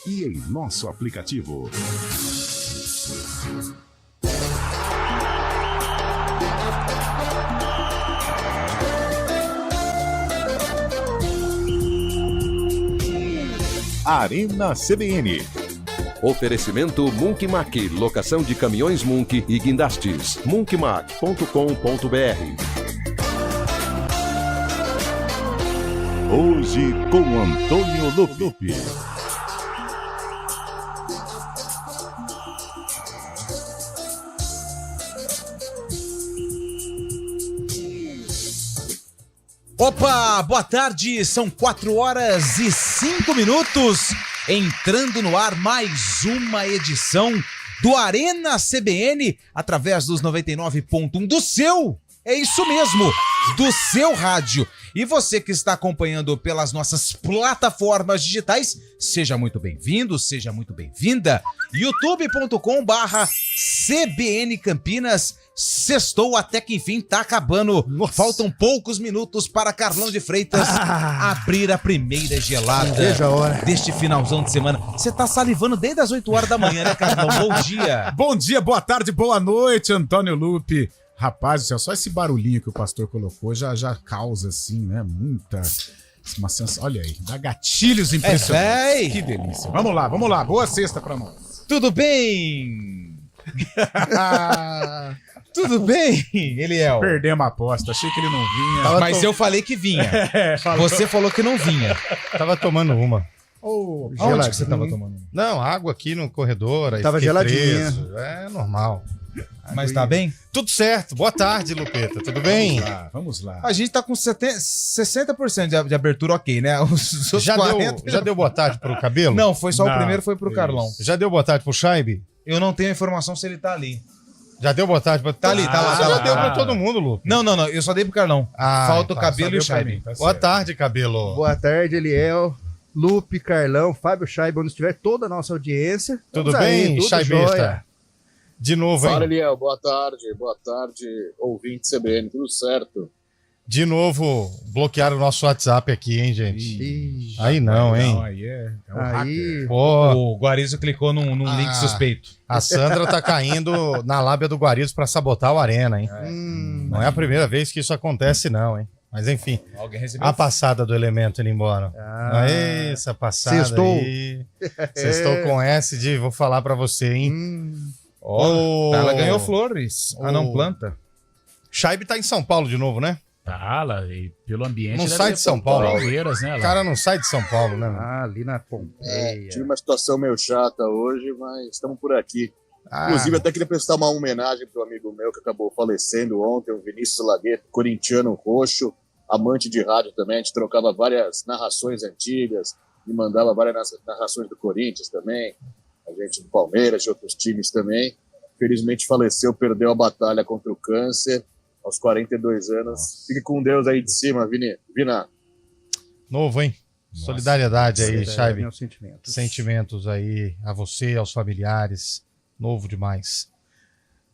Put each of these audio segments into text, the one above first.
e em nosso aplicativo. Arena CBN. Oferecimento Munkmac, locação de caminhões Munk e guindastes. munkmac.com.br. Hoje com Antônio Lupi. Opa, boa tarde, são 4h05, entrando no ar mais uma edição do Arena CBN, através dos 99.1 do seu, é isso mesmo, do seu rádio. E você que está acompanhando pelas nossas plataformas digitais, seja muito bem-vindo, seja muito bem-vinda, youtube.com/CBN Campinas. Sextou até que enfim, tá acabando. Nossa. Faltam poucos minutos para Carlão de Freitas abrir a primeira gelada deste finalzão de semana. Você tá salivando desde as 8 horas da manhã, né, Carlão? Bom dia. Bom dia, boa tarde, boa noite, Antônio Lupi. Rapaz do céu, só esse barulhinho que o pastor colocou já causa, assim, né, muita... Uma sensação, olha aí, dá gatilhos impressionantes. Que delícia. Vamos lá, boa sexta pra nós. Tudo bem? Tudo bem, Eliel? Perdemos a aposta, achei que ele não vinha. Mas eu falei que vinha. Você falou que não vinha. Tava tomando uma. Onde que você tava tomando uma? Não, água aqui no corredor. Aí tava geladinha. Preso. É normal. Mas tá bem? Tudo certo. Boa tarde, Lupeta. Tudo bem? Vamos lá. A gente tá com 60% de abertura ok, né? Os já deu boa tarde pro Cabelo? Não, foi só o primeiro, foi pro Carlão. Já deu boa tarde pro Chaibe? Eu não tenho a informação se ele tá ali. Já deu boa tarde pra... Tá ali, tá lá. Já deu pra todo mundo, Lu. Não, eu só dei pro Carlão. Falta o Cabelo e o Chaibe. Boa tarde, Cabelo. Boa tarde, Eliel, Lupe, Carlão, Fábio, Chaibe, onde estiver toda a nossa audiência. Tudo bem, Chaibesta? De novo, hein? Fala, Eliel, boa tarde, ouvinte CBN, tudo certo? De novo, bloquearam o nosso WhatsApp aqui, hein, gente? Aí não, hein? Não, aí é um hacker. O Guarizo clicou num link suspeito. A Sandra tá caindo na lábia do Guarizo pra sabotar o Arena, hein? Não é a primeira vez que isso acontece, não, hein? Mas enfim, a passada do elemento indo embora. Essa passada aí. Sextou com S de vou falar pra você, hein? Ela ganhou flores. Não planta. Chaibe tá em São Paulo de novo, né? E pelo ambiente... Não sai de São Paulo. Né, o cara não sai de São Paulo, né? Ali na Pompeia. Tive uma situação meio chata hoje, mas estamos por aqui. Inclusive, até queria prestar uma homenagem para um amigo meu que acabou falecendo ontem, o Vinícius Laguet, corintiano roxo, amante de rádio também. A gente trocava várias narrações antigas, me mandava várias narrações do Corinthians também, a gente do Palmeiras, de outros times também. Felizmente faleceu, perdeu a batalha contra o câncer aos 42 anos. Nossa. Fique com Deus aí de cima, Vina. Novo, hein? Nossa. Solidariedade aí, Chaibe. Sentimentos aí a você, aos familiares. Novo demais.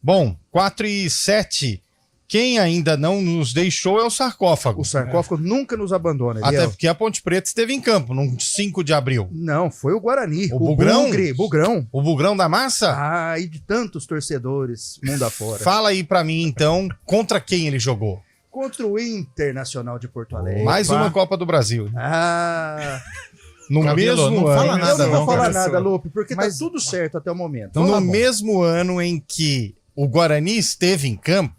Bom, 4h07. Quem ainda não nos deixou é o sarcófago. O sarcófago nunca nos abandona. Até porque a Ponte Preta esteve em campo no 5 de abril. Não, foi o Guarani. O Bugrão? Bugrão. O Bugrão da massa? E de tantos torcedores mundo afora. Fala aí pra mim, então, contra quem ele jogou? Contra o Internacional de Porto Alegre. Mais uma Copa do Brasil. No Cabelo, mesmo não ano. fala nada, eu não vou falar nada, Lupe, porque mas tá tudo certo até o momento. Então, no mesmo ano em que o Guarani esteve em campo,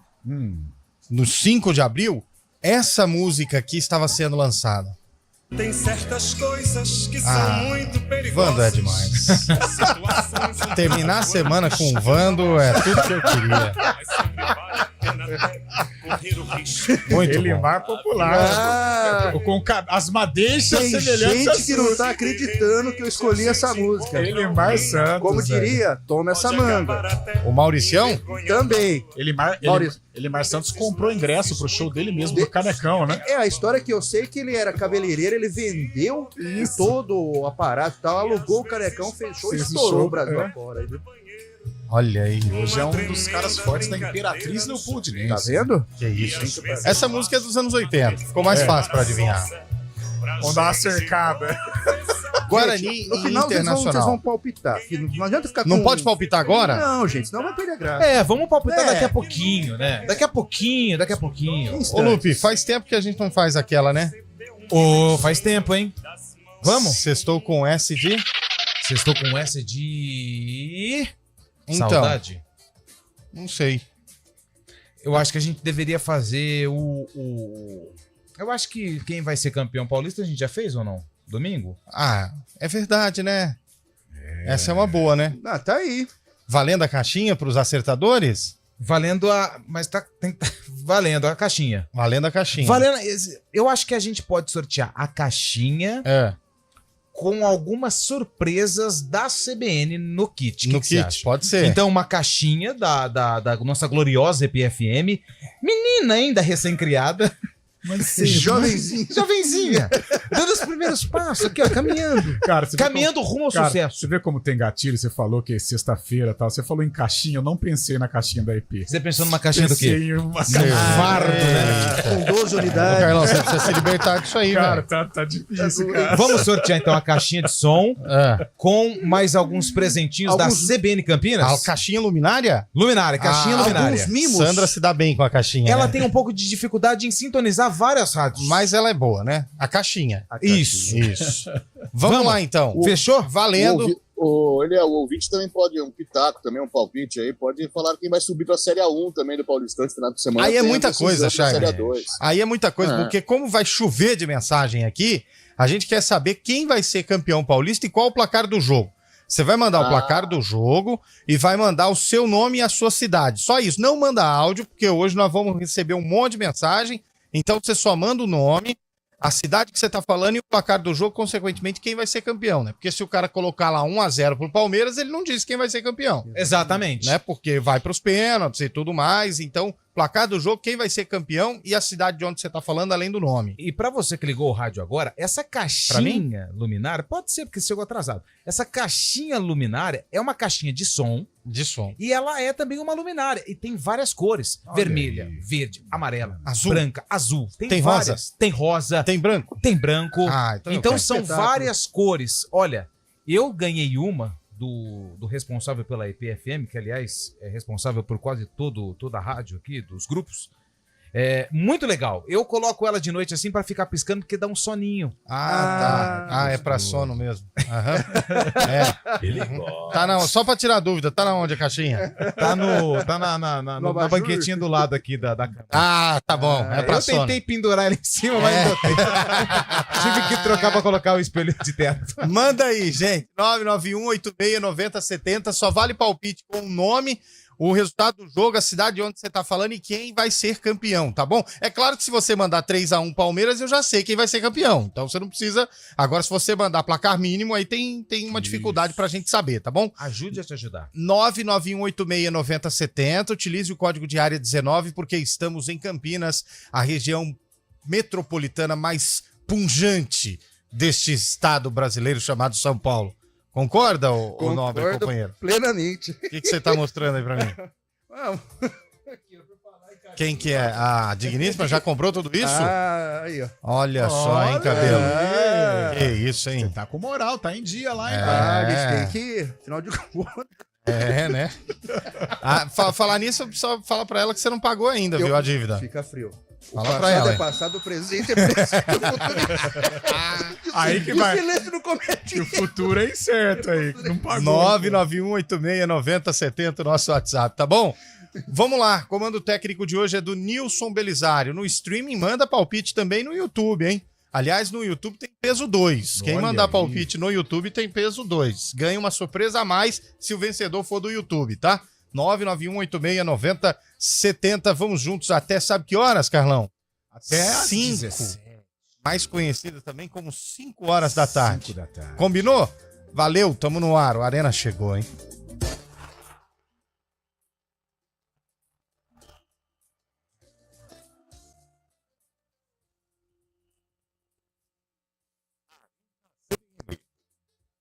no 5 de abril, essa música aqui estava sendo lançada. Tem certas coisas que são muito perigosas. Vando é demais. Terminar a semana com o Vando é tudo que eu queria. Muito Elimar bom. Popular. Com as madeixas tem semelhantes. Gente que não tá acreditando que eu escolhi essa música. Elimar Santos. Como diria, toma essa manga. O Mauricião? Também. Elimar Santos comprou ingresso pro show dele mesmo, do Canecão, né? É a história que eu sei que ele era cabeleireiro, ele vendeu todo o aparato e tal, alugou o Canecão, fechou e estourou o Brasil afora. Olha aí. Hoje é um dos caras fortes da Imperatriz Leopoldinense. Tá vendo? Que isso. Essa música é dos anos 80. Ficou mais fácil pra adivinhar. Vamos dar uma cercada. Guarani Gente, no e final vocês Internacional. vão palpitar. Que não adianta ficar Não com... pode palpitar agora? Não, gente, senão vai perder graça. Vamos palpitar daqui a pouquinho, né? Daqui a pouquinho. Ô, Lupe, faz tempo que a gente não faz aquela, né? Faz tempo, hein? Vamos? Sextou com S de... Sextou com S de... Então, Saudade? não sei. Eu acho que a gente deveria fazer Eu acho que quem vai ser campeão paulista a gente já fez ou não? Domingo? Ah, é verdade, né? Essa é uma boa, né? Ah, tá aí. Valendo a caixinha pros acertadores? Valendo a... Mas valendo a caixinha. Valendo a caixinha. Eu acho que a gente pode sortear a caixinha com algumas surpresas da CBN no kit. No que você kit, acha? pode ser. Então, uma caixinha da nossa gloriosa EPFM. Menina ainda, recém-criada. Jovenzinha. Dando os primeiros passos aqui, ó, caminhando. Cara, Caminhando rumo ao sucesso. Você vê como tem gatilho? Você falou que é sexta-feira e tal. Você falou em caixinha, eu não pensei na caixinha da EP. Você pensou numa caixinha do quê? Pensei em uma caixinha. Fardo, né? Com 12 unidades. Carlão, você precisa se libertar disso aí, Cara, velho. tá difícil, cara. Vamos sortear, então, a caixinha de som com mais alguns presentinhos da CBN Campinas. A caixinha luminária? Luminária, caixinha luminária. Alguns mimos. Sandra se dá bem com a caixinha. Ela né? tem um pouco de dificuldade em sintonizar várias rádios. Mas ela é boa, né? A caixinha. Isso. Vamos lá, então. Fechou? Valendo. O ouvinte também pode, um pitaco também, um palpite aí, pode falar quem vai subir pra Série A1 também do Paulistão esse final de semana. Aí é Tem muita a decisão coisa, da Charles. Série A2. Aí é muita coisa, porque como vai chover de mensagem aqui, a gente quer saber quem vai ser campeão paulista e qual o placar do jogo. Você vai mandar o placar do jogo e vai mandar o seu nome e a sua cidade. Só isso, não manda áudio, porque hoje nós vamos receber um monte de mensagem, então você só manda o nome, a cidade que você tá falando e o placar do jogo, consequentemente, quem vai ser campeão, né? Porque se o cara colocar lá 1-0 pro Palmeiras, ele não diz quem vai ser campeão. Exatamente. Né? Porque vai pros pênaltis e tudo mais. Então, placar do jogo, quem vai ser campeão e a cidade de onde você tá falando, além do nome. E pra você que ligou o rádio agora, essa caixinha luminária, pode ser porque chegou atrasado. Essa caixinha luminária é uma caixinha de som. E ela é também uma luminária. E tem várias cores. Vermelha, verde, amarela, azul, branca, azul. Tem várias. rosa? Tem rosa. Tem branco? Tem branco. Então são várias cores. Olha, eu ganhei uma do responsável pela EPFM, que aliás é responsável por quase toda a rádio aqui, dos grupos. É muito legal. Eu coloco ela de noite assim pra ficar piscando, porque dá um soninho. Tá. É pra sono mesmo. Ele gosta. Só pra tirar dúvida, tá na onde a caixinha? Tá na banquetinha do lado aqui da cama. Tá bom. É pra sono. Eu tentei pendurar ela em cima, mas não botei. Tive que trocar pra colocar o espelho de teto. Manda aí, gente. 991-86-9070. Só vale palpite com o nome, o resultado do jogo, a cidade de onde você tá falando e quem vai ser campeão, tá bom? É claro que se você mandar 3-1 Palmeiras, eu já sei quem vai ser campeão. Então você não precisa... Agora, se você mandar placar mínimo, aí tem uma dificuldade pra gente saber, tá bom? Ajude a te ajudar. 991869070. Utilize o código de área 19, porque estamos em Campinas, a região metropolitana mais pungente deste estado brasileiro chamado São Paulo. Concorda, o nobre companheiro? Plenamente. O que você tá mostrando aí pra mim? Quem que é? A Digníssima já comprou tudo isso? Aí, ó. Olha só, hein, cabelo. Que isso, hein? Você tá com moral, tá em dia lá, hein? A gente tem que... Final de contas. Né? Falar nisso, só fala pra ela que você não pagou ainda, viu, a dívida. Fica frio. Fala pra ela. É passado, o presente é presente. Aí que vai. Silêncio no comentário. O futuro é incerto aí. Não pagou. 991869070, nosso WhatsApp, tá bom? Vamos lá. Comando técnico de hoje é do Nilson Belisário. No streaming, manda palpite também no YouTube, hein? Aliás, no YouTube tem peso 2. Quem mandar palpite no YouTube tem peso 2. Ganha uma surpresa a mais se o vencedor for do YouTube, tá? 991869070. Vamos juntos até, sabe que horas, Carlão? Até 5. Mais conhecida também como 5 horas da tarde. 5 da tarde. Combinou? Valeu, tamo no ar. O Arena chegou, hein?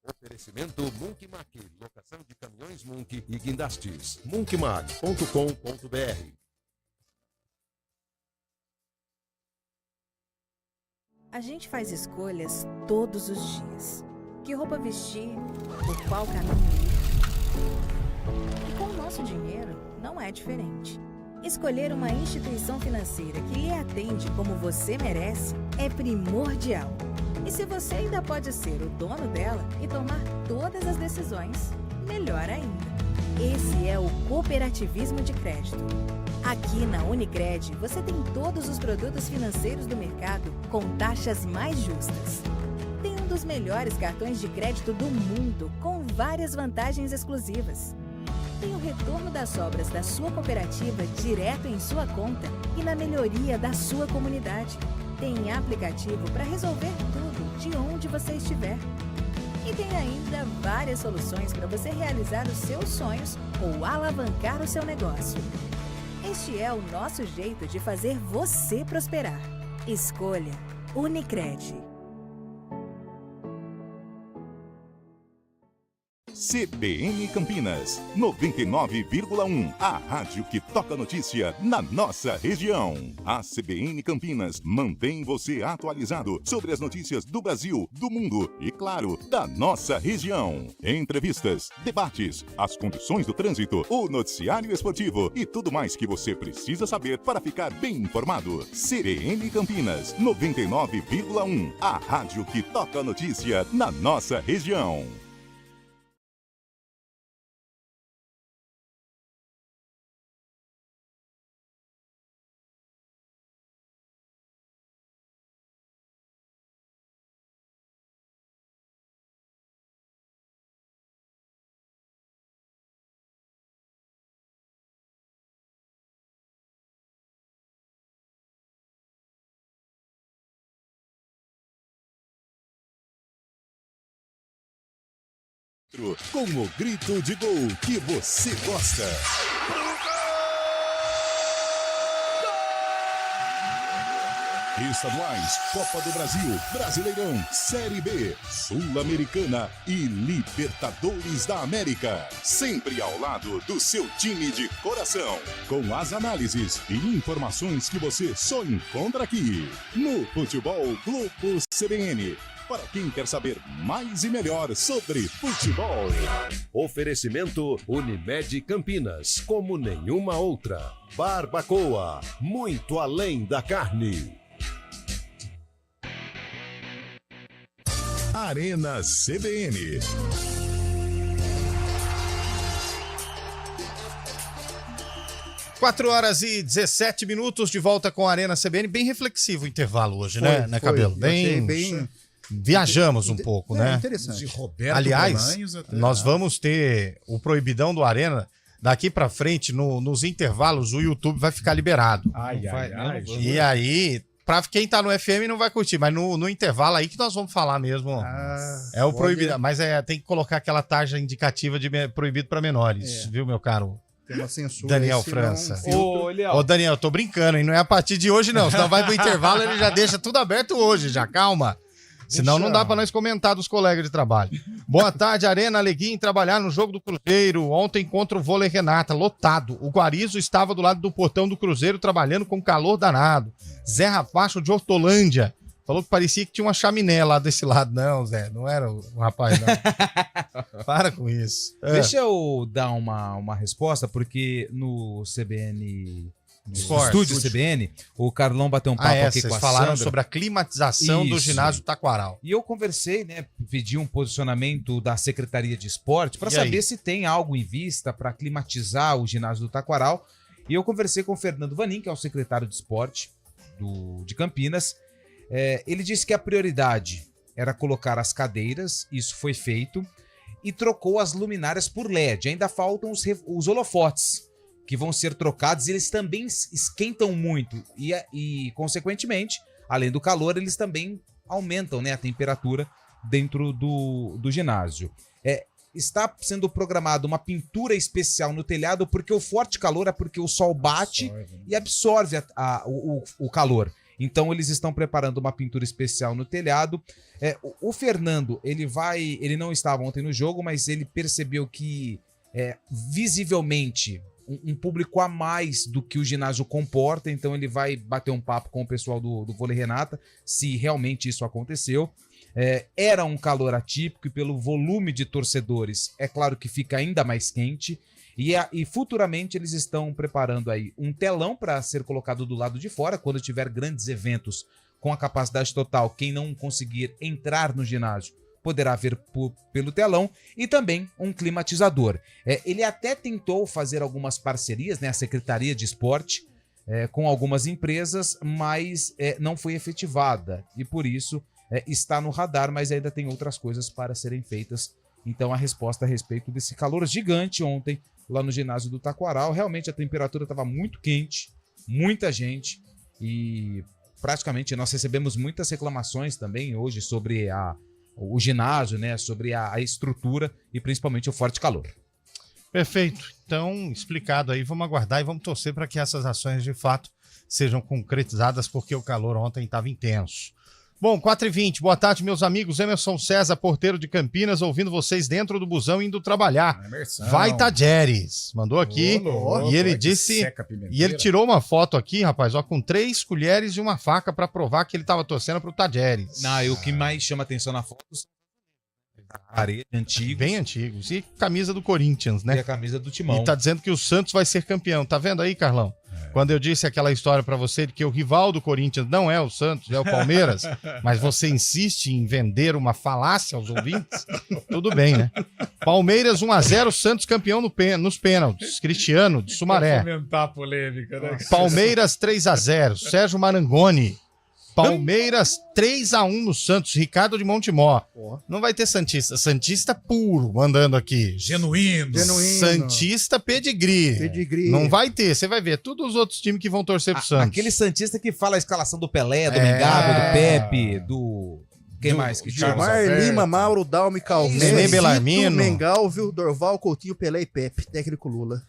Oferecimento Munkmac, locação de caminhões Munk e guindastes. Munkmac.com.br. A gente faz escolhas todos os dias. Que roupa vestir? Por qual caminho ir? E com o nosso dinheiro, não é diferente. Escolher uma instituição financeira que lhe atende como você merece é primordial. E se você ainda pode ser o dono dela e tomar todas as decisões, melhor ainda. Esse é o cooperativismo de crédito. Aqui na Unicred, você tem todos os produtos financeiros do mercado com taxas mais justas. Tem um dos melhores cartões de crédito do mundo, com várias vantagens exclusivas. Tem o retorno das sobras da sua cooperativa direto em sua conta e na melhoria da sua comunidade. Tem aplicativo para resolver tudo de onde você estiver. E tem ainda várias soluções para você realizar os seus sonhos ou alavancar o seu negócio. Este é o nosso jeito de fazer você prosperar. Escolha Unicred. CBN Campinas, 99,1. A rádio que toca notícia na nossa região. A CBN Campinas mantém você atualizado sobre as notícias do Brasil, do mundo e, claro, da nossa região. Entrevistas, debates, as condições do trânsito, o noticiário esportivo e tudo mais que você precisa saber para ficar bem informado. CBN Campinas, 99,1. A rádio que toca notícia na nossa região. Com o grito de gol que você gosta. Estaduais, Copa do Brasil, Brasileirão, Série B, Sul-Americana e Libertadores da América. Sempre ao lado do seu time de coração. Com as análises e informações que você só encontra aqui. No Futebol Grupo CBN. Para quem quer saber mais e melhor sobre futebol. Oferecimento Unimed Campinas, como nenhuma outra. Barbacoa, muito além da carne. Arena CBN. Quatro horas e 17 minutos de volta com a Arena CBN. Bem reflexivo o intervalo hoje, né, Cabelo? Bem... Viajamos um pouco, né? Interessante. Aliás, nós vamos ter o Proibidão do Arena daqui pra frente, nos intervalos, o YouTube vai ficar liberado. E aí, pra quem tá no FM não vai curtir, mas no intervalo aí que nós vamos falar mesmo. É o proibido, mas tem que colocar aquela tarja indicativa de proibido pra menores, viu, meu caro? Tem uma censura. Daniel França. Ô, Daniel, eu tô brincando, hein? Não é a partir de hoje, não. Senão vai pro intervalo, ele já deixa tudo aberto hoje, já. Calma. Senão não dá pra nós comentar dos colegas de trabalho. Boa tarde, Arena, alegria em trabalhar no jogo do Cruzeiro. Ontem contra o Vôlei Renata, lotado. O Guarizo estava do lado do portão do Cruzeiro trabalhando com calor danado. Zé Rafacho de Hortolândia falou que parecia que tinha uma chaminé lá desse lado. Não, Zé, não era o rapaz, não. Para com isso. Deixa eu dar uma resposta, porque no CBN... Estúdio CBN, o Carlão bateu um papo aqui com a falaram Sandra sobre a climatização do ginásio Taquaral. E eu conversei, né, pedi um posicionamento da Secretaria de Esporte para saber se tem algo em vista para climatizar o ginásio do Taquaral. E eu conversei com o Fernando Vanin, que é o secretário de Esporte de Campinas. Ele disse que a prioridade era colocar as cadeiras, isso foi feito, e trocou as luminárias por LED. Ainda faltam os holofotes, que vão ser trocados, e eles também esquentam muito e, consequentemente, além do calor, eles também aumentam, né, a temperatura dentro do ginásio. Está sendo programada uma pintura especial no telhado, porque o forte calor é porque o sol bate e absorve o calor. Então eles estão preparando uma pintura especial no telhado. O Fernando, ele não estava ontem no jogo, mas ele percebeu que visivelmente um público a mais do que o ginásio comporta, então ele vai bater um papo com o pessoal do Vôlei Renata, se realmente isso aconteceu. Era um calor atípico e pelo volume de torcedores, é claro que fica ainda mais quente. E futuramente eles estão preparando aí um telão para ser colocado do lado de fora, quando tiver grandes eventos com a capacidade total, quem não conseguir entrar no ginásio poderá ver pelo telão, e também um climatizador. Ele até tentou fazer algumas parcerias, né, a Secretaria de Esporte, com algumas empresas, mas não foi efetivada, e por isso está no radar, mas ainda tem outras coisas para serem feitas. Então a resposta a respeito desse calor gigante ontem, lá no ginásio do Taquaral, realmente a temperatura estava muito quente, muita gente, e praticamente nós recebemos muitas reclamações também hoje sobre o ginásio, né, sobre a estrutura e principalmente o forte calor. Perfeito. Então, explicado aí, vamos aguardar e vamos torcer para que essas ações de fato sejam concretizadas, porque o calor ontem estava intenso. Bom, 4h20, boa tarde, meus amigos. Emerson César, porteiro de Campinas, ouvindo vocês dentro do busão indo trabalhar. Vai Tajeres, mandou aqui. E ele disse, e ele tirou uma foto aqui, rapaz, ó, com 3 colheres e uma faca para provar que ele estava torcendo pro Tajeres. E o que mais chama atenção na foto parede antigos. Bem antigos. E camisa do Corinthians, né? E a camisa do Timão. E tá dizendo que o Santos vai ser campeão. Tá vendo aí, Carlão? Quando eu disse aquela história pra você de que o rival do Corinthians não é o Santos, é o Palmeiras, mas você insiste em vender uma falácia aos ouvintes, tudo bem, né? Palmeiras 1-0, Santos campeão nos pênaltis. Cristiano, de Sumaré. Fomentar a polêmica, né? Palmeiras 3-0, Sérgio Marangoni. Palmeiras 3-1 no Santos, Ricardo de Montemor. Não vai ter Santista. Santista puro mandando aqui. Genuíno. Santista pedigree. Não vai ter, você vai ver. Todos os outros times que vão torcer pro Santos. Aquele Santista que fala a escalação do Pelé, do Mengaba, do Pepe, do... Quem mais? Que Gilmar Lima, Mauro, Dalme, Calmé, Belarmino, Mengalvio, Dorval, Coutinho, Pelé e Pepe. Técnico Lula.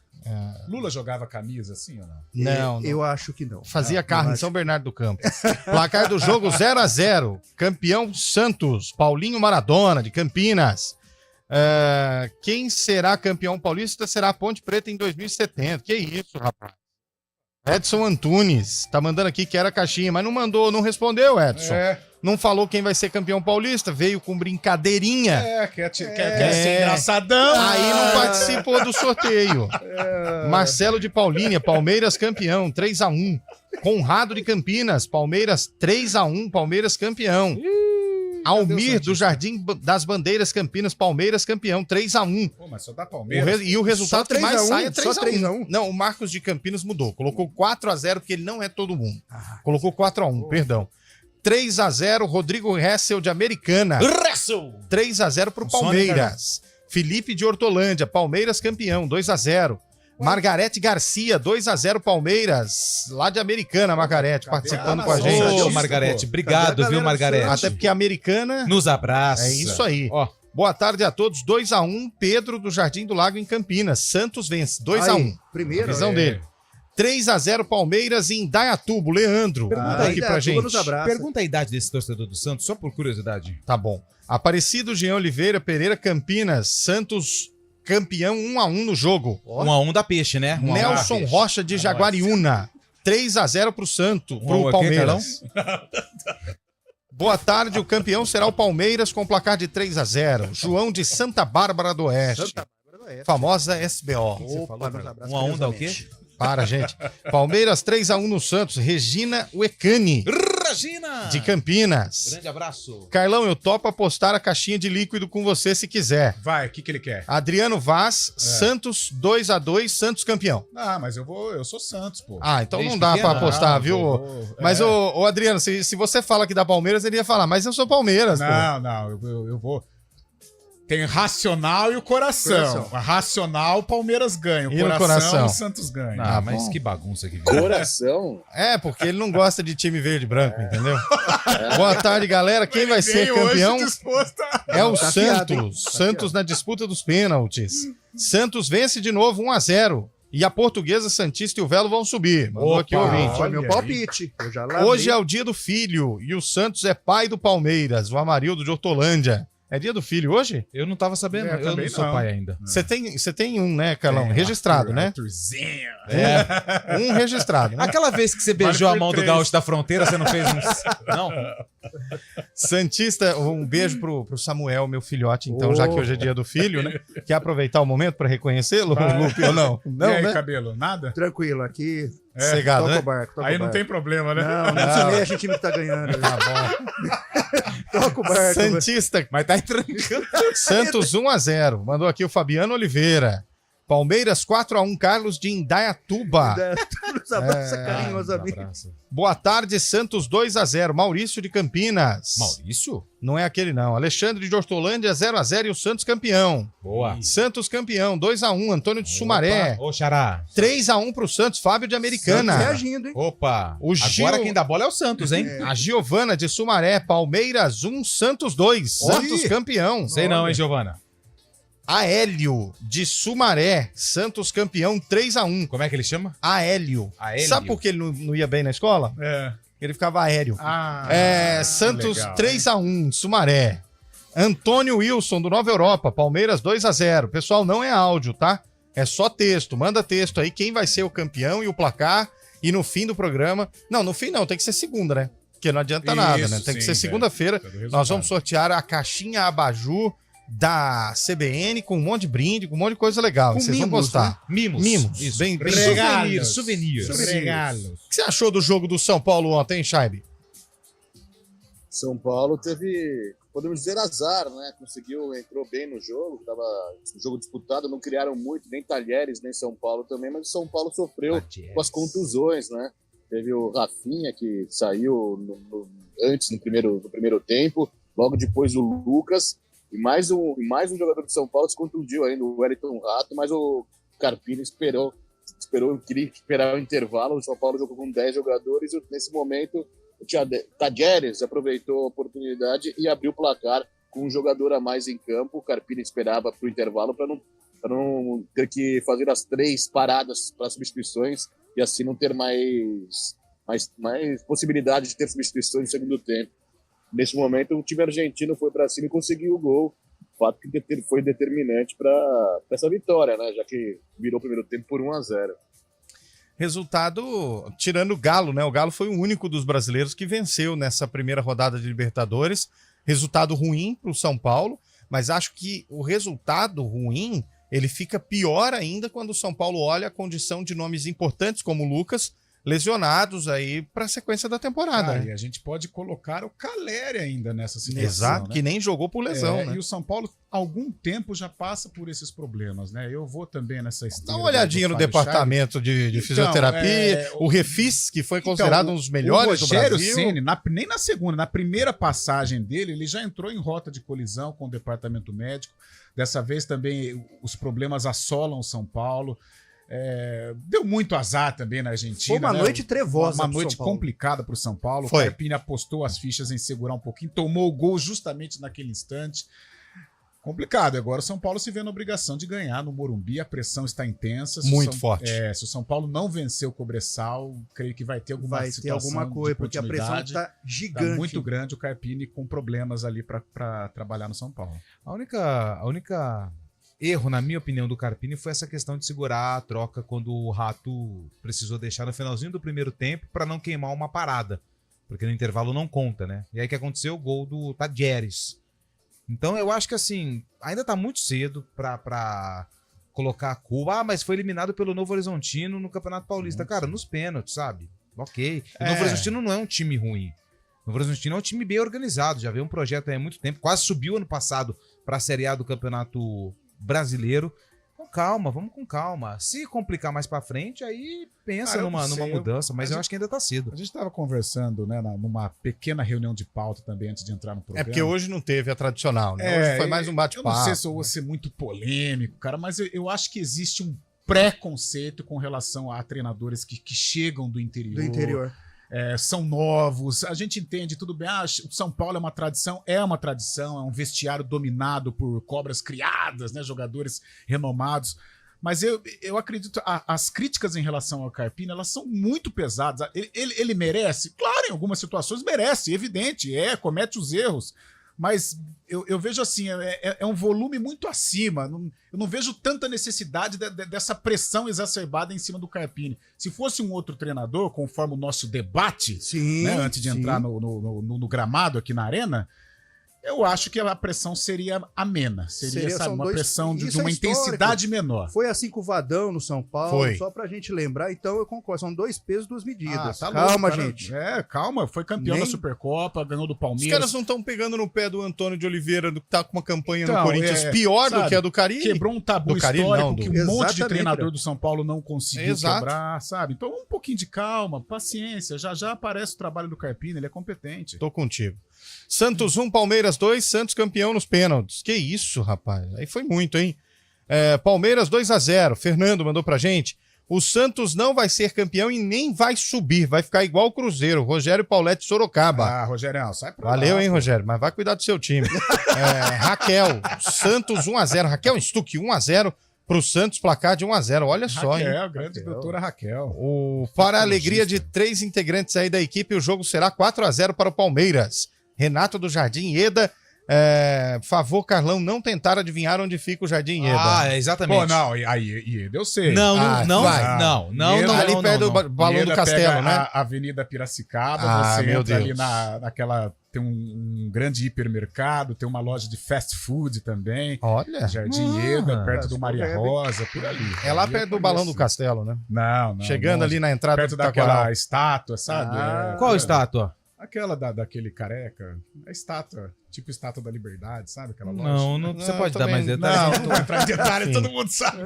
Lula jogava camisa assim ou não? Não. Eu acho que não. Fazia carro em São Bernardo do Campo. Placar do jogo 0-0. Campeão Santos. Paulinho Maradona, de Campinas. Quem será campeão paulista será a Ponte Preta em 2070. Que isso, rapaz. Edson Antunes. Tá mandando aqui que era caixinha, mas não mandou, não respondeu, Edson. Não falou quem vai ser campeão paulista, veio com brincadeirinha. Quer ser engraçadão. Aí não participou do sorteio. Marcelo de Paulínia, Palmeiras campeão, 3-1. Conrado de Campinas, Palmeiras 3-1, Palmeiras campeão. Almir do Jardim das Bandeiras Campinas, Palmeiras campeão, 3-1. Pô, mas só dá Palmeiras. E o resultado que mais sai é 3-1. Não, o Marcos de Campinas mudou. Colocou 4-0, porque ele não é todo mundo. Colocou 4-1, perdão. 3-0, Rodrigo Hessel de Americana. 3-0 pro Palmeiras. Felipe de Hortolândia, Palmeiras campeão, 2-0. Margarete Garcia, 2-0 Palmeiras, lá de Americana, Margarete, participando com a gente. Ô, Margarete, obrigado, viu, Margarete? Até porque a Americana nos abraça. É isso aí. Boa tarde a todos, 2-1, Pedro do Jardim do Lago em Campinas. Santos vence, 2-1. Primeiro. Visão dele. 3-0 Palmeiras em Indaiatuba, Leandro. Pergunta aqui pra gente. Pergunta a idade desse torcedor do Santos, só por curiosidade. Tá bom. Aparecido Jean Oliveira, Pereira, Campinas. Santos campeão 1-1 no jogo. 1-1 da Peixe, né? Nelson Rocha de Jaguariúna. 3-0 pro Santos, pro Palmeiras. Boa tarde, o campeão será o Palmeiras com placar de 3-0. João de Santa Bárbara do Oeste. Famosa SBO. 1-1 dá o quê? Para, gente. Palmeiras 3-1 no Santos. Regina Uecani. Regina! De Campinas. Grande abraço. Carlão, eu topo apostar a caixinha de líquido com você se quiser. Vai, o que ele quer? Adriano Vaz, Santos 2-2, Santos campeão. Mas eu sou Santos, pô. Então não dá pra apostar, viu? Mas, ô Adriano, se você fala que dá Palmeiras, ele ia falar, mas eu sou Palmeiras, pô. Não, eu vou... Tem racional e o coração. A racional, o Palmeiras ganha. O coração, o Santos ganha. Mas que bagunça que Coração? Porque ele não gosta de time verde e branco, entendeu? Boa tarde, galera. Quem vai ser campeão é o Santos. Santos na disputa dos pênaltis. Santos vence de novo 1-0. E a Portuguesa, Santista e o Velo vão subir. Mandou aqui o ouvinte. Olha meu palpite. Hoje é o dia do filho e o Santos é pai do Palmeiras, o Amarildo de Hortolândia. É dia do filho hoje? Eu não tava sabendo, eu não sou pai ainda. Você tem um, né, Carlão? Registrado, né? Arthurzinho. Um registrado. Né? Aquela vez que você beijou a mão do gaúcho da fronteira, você não fez um... Não? Santista, um beijo pro Samuel, meu filhote, então, já que hoje é dia do filho, né? Quer aproveitar o momento para reconhecê-lo, Lupe, ou não? Não, e aí, né? Cabelo, nada? Tranquilo, aqui... Cegado, toca né? o barco, toca Aí o não barco. tem problema, né? Não se mexe, o time que tá ganhando. Tá bom. Toca o barco. Santista, Mas tá trancando. Santos 1-0. Mandou aqui o Fabiano Oliveira. Palmeiras 4-1, Carlos de Indaiatuba. Nos abraça carinhosamente. Boa tarde, Santos 2-0. Maurício de Campinas. Maurício? Não é aquele não. Alexandre de Hortolândia 0-0 e o Santos campeão. Boa. Santos campeão 2-1, Antônio de Sumaré. Ô, Xará. 3-1 pro Santos, Fábio de Americana. Santos reagindo, hein? Opa. O Agora Gil- quem dá bola é o Santos, hein? A Giovana de Sumaré, Palmeiras 1, Santos 2. Santos campeão. Sei não, hein, Giovana? Aélio de Sumaré, Santos campeão 3-1. Como é que ele chama? Aélio. Aélio. Sabe por que ele não ia bem na escola? É. Ele ficava aéreo. Ah, Santos legal, 3-1, Sumaré. Antônio Wilson, do Nova Europa, Palmeiras 2-0. Pessoal, não é áudio, tá? É só texto. Manda texto aí, quem vai ser o campeão e o placar. E no fim do programa... Não, no fim não, tem que ser segunda, né? Porque não adianta nada, né? Tem que ser segunda-feira. Nós vamos sortear a caixinha abajur da CBN com um monte de brinde, com um monte de coisa legal. Com Vocês vão mimos, gostar. né? Mimos. Isso. Bem, bem Souvenirs. Regalos. O que você achou do jogo do São Paulo ontem, hein, Scheibe? São Paulo teve, podemos dizer, azar, né? Entrou bem no jogo, tava um jogo disputado, não criaram muito, nem Talheres, nem São Paulo também, mas o São Paulo sofreu com as contusões, né? Teve o Rafinha, que saiu antes, no primeiro tempo, logo depois o Lucas, e mais um jogador de São Paulo se contundiu ainda, o Wellington Rato, mas o Carpini queria esperar o intervalo, o São Paulo jogou com 10 jogadores, e nesse momento o Talheres aproveitou a oportunidade e abriu o placar com um jogador a mais em campo. O Carpini esperava para o intervalo para não ter que fazer as 3 paradas para substituições e assim não ter mais possibilidade de ter substituições no segundo tempo. Nesse momento, o time argentino foi para cima e conseguiu o gol. Fato que foi determinante para essa vitória, né? Já que virou o primeiro tempo por 1-0. Resultado, tirando o Galo, né? O Galo foi o único dos brasileiros que venceu nessa primeira rodada de Libertadores. Resultado ruim para o São Paulo, mas acho que o resultado ruim, ele fica pior ainda quando o São Paulo olha a condição de nomes importantes como o Lucas, lesionados aí para a sequência da temporada. E a gente pode colocar o Caleri ainda nessa situação. Exato, né? que nem jogou por lesão, né? E o São Paulo, há algum tempo, já passa por esses problemas, né? Eu vou também nessa esteira. Dá uma olhadinha no departamento de fisioterapia, o Refis, que foi considerado um dos melhores do Brasil. O Rogério Ceni, nem na segunda, na primeira passagem dele, ele já entrou em rota de colisão com o departamento médico. Dessa vez também os problemas assolam o São Paulo. Deu muito azar também na Argentina. Foi uma noite trevosa. Uma noite complicada para o São Paulo. Foi. O Carpini apostou as fichas em segurar um pouquinho, tomou o gol justamente naquele instante. Complicado. Agora o São Paulo se vê na obrigação de ganhar no Morumbi. A pressão está intensa. Muito forte. Se o São Paulo não vencer o Cobressal, creio que vai ter alguma situação coisa, porque a pressão está gigante. Tá muito grande. O Carpini com problemas ali para trabalhar no São Paulo. A única erro, na minha opinião, do Carpini foi essa questão de segurar a troca quando o Rato precisou deixar no finalzinho do primeiro tempo para não queimar uma parada, porque no intervalo não conta, né? E aí que aconteceu o gol do Talheres. Então eu acho que assim, ainda tá muito cedo pra colocar a culpa. Mas foi eliminado pelo Novo Horizontino no Campeonato Paulista. Cara, nos pênaltis, sabe? Ok. O Novo Horizontino não é um time ruim. O Novo Horizontino é um time bem organizado, já veio um projeto aí há muito tempo, quase subiu ano passado pra Série A do Campeonato Brasileiro. Com calma, vamos com calma. Se complicar mais pra frente, aí pensa numa mudança, mas eu acho que ainda tá cedo. A gente estava conversando, né, numa pequena reunião de pauta também antes de entrar no programa. Porque hoje não teve a tradicional, né? Hoje foi mais um bate-papo. Eu não sei se eu vou ser muito polêmico, cara, mas eu acho que existe um preconceito com relação a treinadores que chegam do interior. São novos, a gente entende, tudo bem, o São Paulo é uma tradição, é um vestiário dominado por cobras criadas, né, jogadores renomados, mas eu acredito, as críticas em relação ao Carpini, elas são muito pesadas. Ele merece? Claro, em algumas situações merece, evidente, comete os erros, mas eu vejo assim, é um volume muito acima. Eu não vejo tanta necessidade dessa pressão exacerbada em cima do Carpini. Se fosse um outro treinador, conforme o nosso debate, né, antes de entrar no gramado aqui na arena, eu acho que a pressão seria amena. Seria sabe, uma pressão de uma intensidade menor. Foi assim com o Vadão no São Paulo, Foi. só pra gente lembrar. Então eu concordo, são 2 pesos, 2 medidas. Tá calma, louco, gente. Calma. Foi campeão da Supercopa, ganhou do Os Palmeiras. caras não estão pegando no pé do Antônio de Oliveira, que tá com uma campanha Então, no Corinthians pior do que a do Carille. Quebrou um tabu Do Carille, histórico não, que do- um monte de Exatamente, treinador né? do São Paulo não conseguiu Exato. quebrar, sabe? Então um pouquinho de calma, paciência. Já aparece o trabalho do Carpini, ele é competente. Tô contigo. Santos 1, Palmeiras 2, Santos campeão nos pênaltis. Que isso, rapaz. Aí foi muito, hein? Palmeiras 2-0. Fernando mandou pra gente. O Santos não vai ser campeão e nem vai subir. Vai ficar igual o Cruzeiro. Rogério Paulete Sorocaba. Rogério, sai pra Valeu, lá, hein, pô. Rogério? Mas vai cuidar do seu time. Raquel, Santos 1-0. Raquel Stuck 1-0 pro Santos, placar de 1-0. Olha só, hein? Raquel, grande doutora Raquel. Para a alegria de 3 integrantes aí da equipe, o jogo será 4-0 para o Palmeiras. Renato do Jardim Ieda. Por favor, Carlão, não tentar adivinhar onde fica o Jardim Ieda. Exatamente. Pô, não, aí eu sei. Não. Ali perto do balão do Ieda Castelo, pega né? A Avenida Piracicaba, você meu entra ali Deus. naquela... Tem um grande hipermercado, tem uma loja de fast food também. Olha. Jardim Ieda, perto do Maria Rosa, por ali. É lá Ali perto eu do balão do conheço. Castelo, né? Não. Chegando longe. ali na entrada Perto do daquela Taquaral. estátua, sabe? Qual estátua? Aquela daquele careca. A estátua, tipo estátua da Liberdade, sabe? Aquela loja. Não, você Não, pode dar também mais detalhes. Não vou entrar em detalhes, Sim. todo mundo sabe.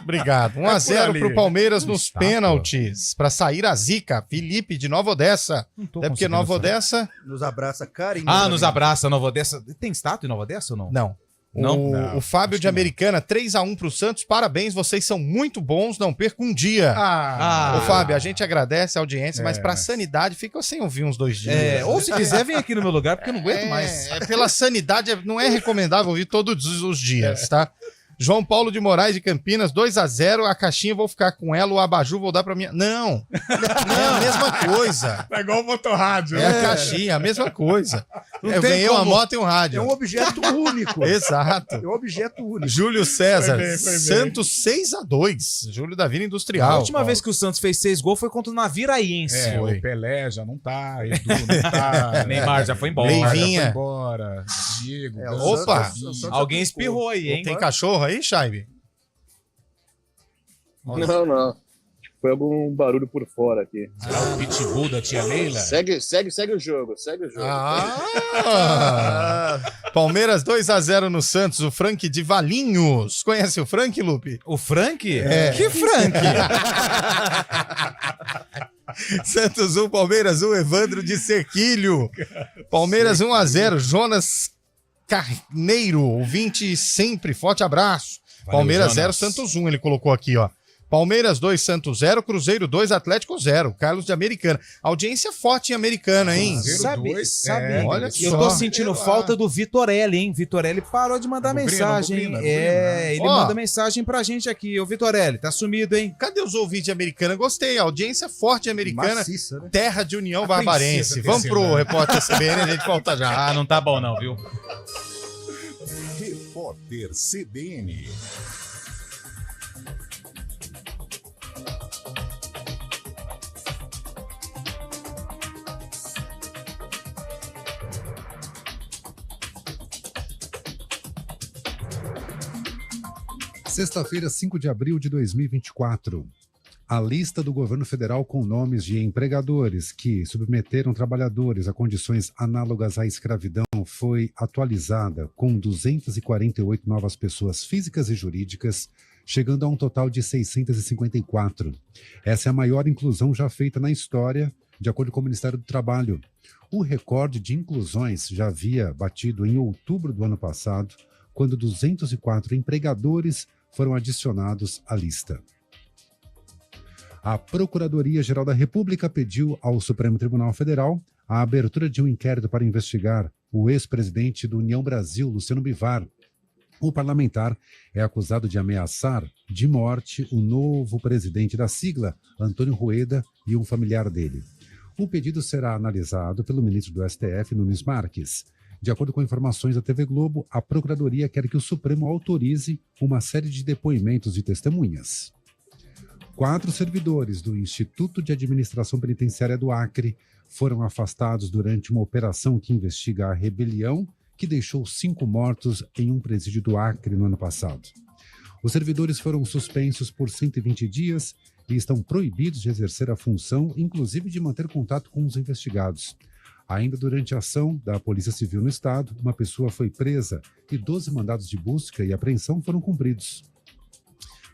Obrigado. 1-0 ali. pro Palmeiras nos Estátua. pênaltis. Para sair a zica. Felipe de Nova Odessa. Não tô É porque conseguindo Nova saber. Odessa... Nos abraça carinhosamente. Nos abraça Nova Odessa. Tem estátua em Nova Odessa ou não? Não. Não? O Fábio acho de que não. Americana, 3-1 pro Santos. Parabéns, vocês são muito bons. Não perca um dia. Ah. Ô, Fábio, a gente agradece a audiência, mas pra sanidade fica sem ouvir uns 2 dias. Ou se quiser, vem aqui no meu lugar, porque eu não aguento mais. Pela sanidade, não é recomendável ouvir todos os dias, tá? João Paulo de Moraes de Campinas, 2-0, a caixinha vou ficar com ela, o abajur vou dar pra minha... Não, a mesma coisa. É igual o motorrádio. É a caixinha, a mesma coisa. Não Eu tem ganhei como. uma moto e um É rádio. um objeto único. Exato. É um objeto único. Júlio César, Foi bem. Santos 6-2. Júlio da Vila A Industrial. última vez que o Santos fez 6 gols foi contra o Naviraense. O Pelé já não tá, Edu não tá. Neymar já foi embora. Leivinha. Já foi embora. Diego. É, Ganso, Opa! Santos Alguém aplicou. espirrou aí, hein? Tem cachorro aí, Chaibe? Não. Foi algum barulho por fora aqui. Será o pitbull da tia Leila? Segue o jogo. Palmeiras 2-0 no Santos, o Frank de Valinhos. Conhece o Frank, Lupe? O Frank? É. Que Frank? Santos 1, Palmeiras 1, Evandro de Serquilho. Palmeiras 1-0, Jonas Carneiro, ouvinte sempre, forte abraço. Valeu, Palmeiras Jonas. 0, Santos 1, ele colocou aqui, ó. Palmeiras 2, Santos 0, Cruzeiro 2, Atlético 0. Carlos de Americana. Audiência forte em Americana, hein? Cruzeiro Sabe, 2, olha eu só. tô sentindo falta do Vitorelli, hein? Vitorelli parou de mandar Bugrina, mensagem. Bugrina, Ele Ó. manda mensagem pra gente aqui. Ô, Vitorelli, tá sumido, hein? Cadê os ouvintes de Americana? Gostei, audiência forte em Americana. Maciça, né? Terra de União princesa Barbarense. Vamos desse pro ano. repórter CBN, a gente volta já. não tá bom não, viu? Repórter CBN. Sexta-feira, 5 de abril de 2024. A lista do governo federal com nomes de empregadores que submeteram trabalhadores a condições análogas à escravidão foi atualizada, com 248 novas pessoas físicas e jurídicas, chegando a um total de 654. Essa é a maior inclusão já feita na história, de acordo com o Ministério do Trabalho. O recorde de inclusões já havia batido em outubro do ano passado, quando 204 empregadores foram adicionados à lista. A Procuradoria-Geral da República pediu ao Supremo Tribunal Federal a abertura de um inquérito para investigar o ex-presidente do União Brasil, Luciano Bivar. O parlamentar é acusado de ameaçar de morte o novo presidente da sigla, Antônio Rueda, e um familiar dele. O pedido será analisado pelo ministro do STF, Nunes Marques. De acordo com informações da TV Globo, a Procuradoria quer que o Supremo autorize uma série de depoimentos de testemunhas. 4 servidores do Instituto de Administração Penitenciária do Acre foram afastados durante uma operação que investiga a rebelião que deixou 5 mortos em um presídio do Acre no ano passado. Os servidores foram suspensos por 120 dias e estão proibidos de exercer a função, inclusive de manter contato com os investigados. Ainda durante a ação da Polícia Civil no Estado, uma pessoa foi presa e 12 mandados de busca e apreensão foram cumpridos.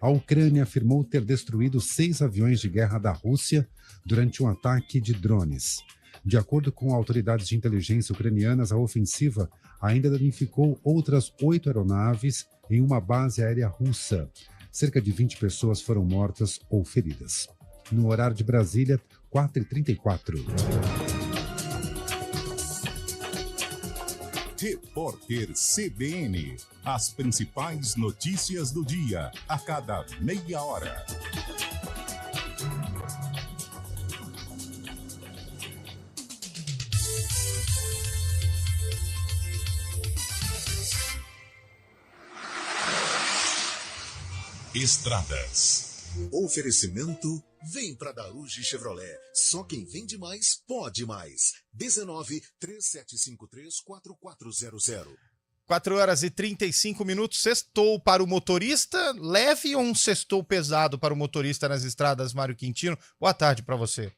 A Ucrânia afirmou ter destruído 6 aviões de guerra da Rússia durante um ataque de drones. De acordo com autoridades de inteligência ucranianas, a ofensiva ainda danificou outras 8 aeronaves em uma base aérea russa. Cerca de 20 pessoas foram mortas ou feridas. No horário de Brasília, 4h34. Repórter CBN. As principais notícias do dia, a cada meia hora. Estradas. Oferecimento: vem pra Daruge Chevrolet. Só quem vende mais, pode mais. 19-3753-4400. 4h35. Sextou para o motorista leve ou um sextou pesado para o motorista nas estradas, Mário Quintino? Boa tarde para você.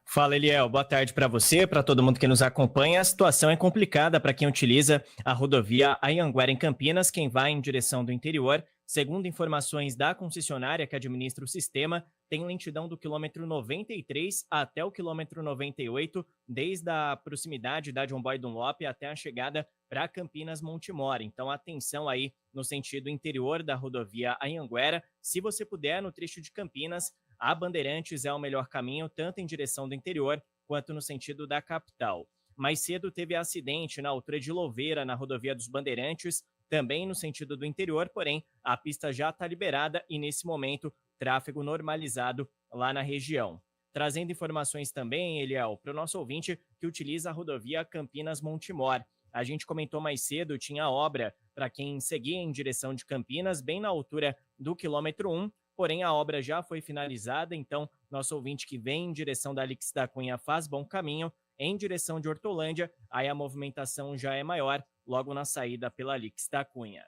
Fala, Eliel. Boa tarde para você, para todo mundo que nos acompanha. A situação é complicada para quem utiliza a rodovia Anhanguera em Campinas, quem vai em direção do interior. Segundo informações da concessionária que administra o sistema, tem lentidão do quilômetro 93 até o quilômetro 98, desde a proximidade da John Boy Dunlop até a chegada para Campinas Montemor. Então, atenção aí no sentido interior da rodovia Anhanguera. Se você puder, no trecho de Campinas, a Bandeirantes é o melhor caminho, tanto em direção do interior quanto no sentido da capital. Mais cedo teve acidente na altura de Louveira, na rodovia dos Bandeirantes, também no sentido do interior, porém a pista já está liberada e nesse momento tráfego normalizado lá na região. Trazendo informações também, Eliel, para o nosso ouvinte que utiliza a rodovia Campinas-Montemor. A gente comentou mais cedo, tinha obra para quem seguia em direção de Campinas, bem na altura do quilômetro 1, porém a obra já foi finalizada, então nosso ouvinte que vem em direção da Alix da Cunha faz bom caminho, em direção de Hortolândia, aí a movimentação já é maior, logo na saída pela Alix da Cunha.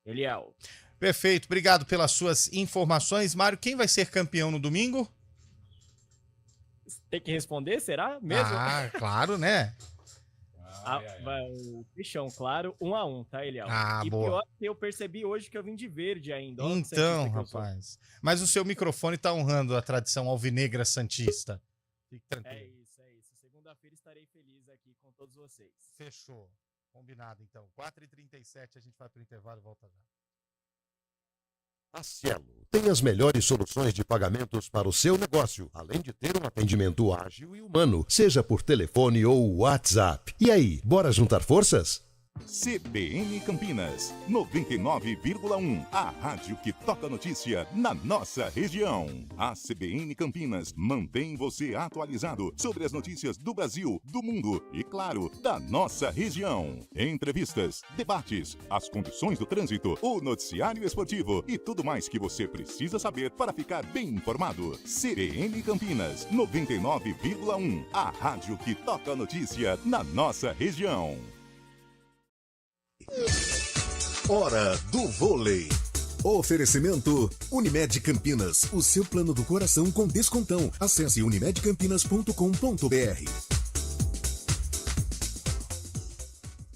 Eliel. Perfeito, obrigado pelas suas informações. Mário, quem vai ser campeão no domingo? Tem que responder, será? Mesmo? Ah, claro, né? O Pichão, claro, 1-1, tá, Eliel? E boa. Pior que eu percebi hoje que eu vim de verde ainda. Então, rapaz. Mas o seu microfone tá honrando a tradição alvinegra santista. Fique tranquilo. É isso. Segunda-feira estarei feliz aqui com todos vocês. Fechou. Combinado, então. 4h37, a gente vai pro intervalo e volta já. A Cielo tem as melhores soluções de pagamentos para o seu negócio, além de ter um atendimento ágil e humano, seja por telefone ou WhatsApp. E aí, bora juntar forças? CBN Campinas, 99,1. A rádio que toca notícia na nossa região. A CBN Campinas mantém você atualizado sobre as notícias do Brasil, do mundo e, claro, da nossa região. Entrevistas, debates, as condições do trânsito, o noticiário esportivo e tudo mais que você precisa saber para ficar bem informado. CBN Campinas, 99,1. A rádio que toca notícia na nossa região. Hora do vôlei. Oferecimento Unimed Campinas, o seu plano do coração com descontão. Acesse unimedcampinas.com.br.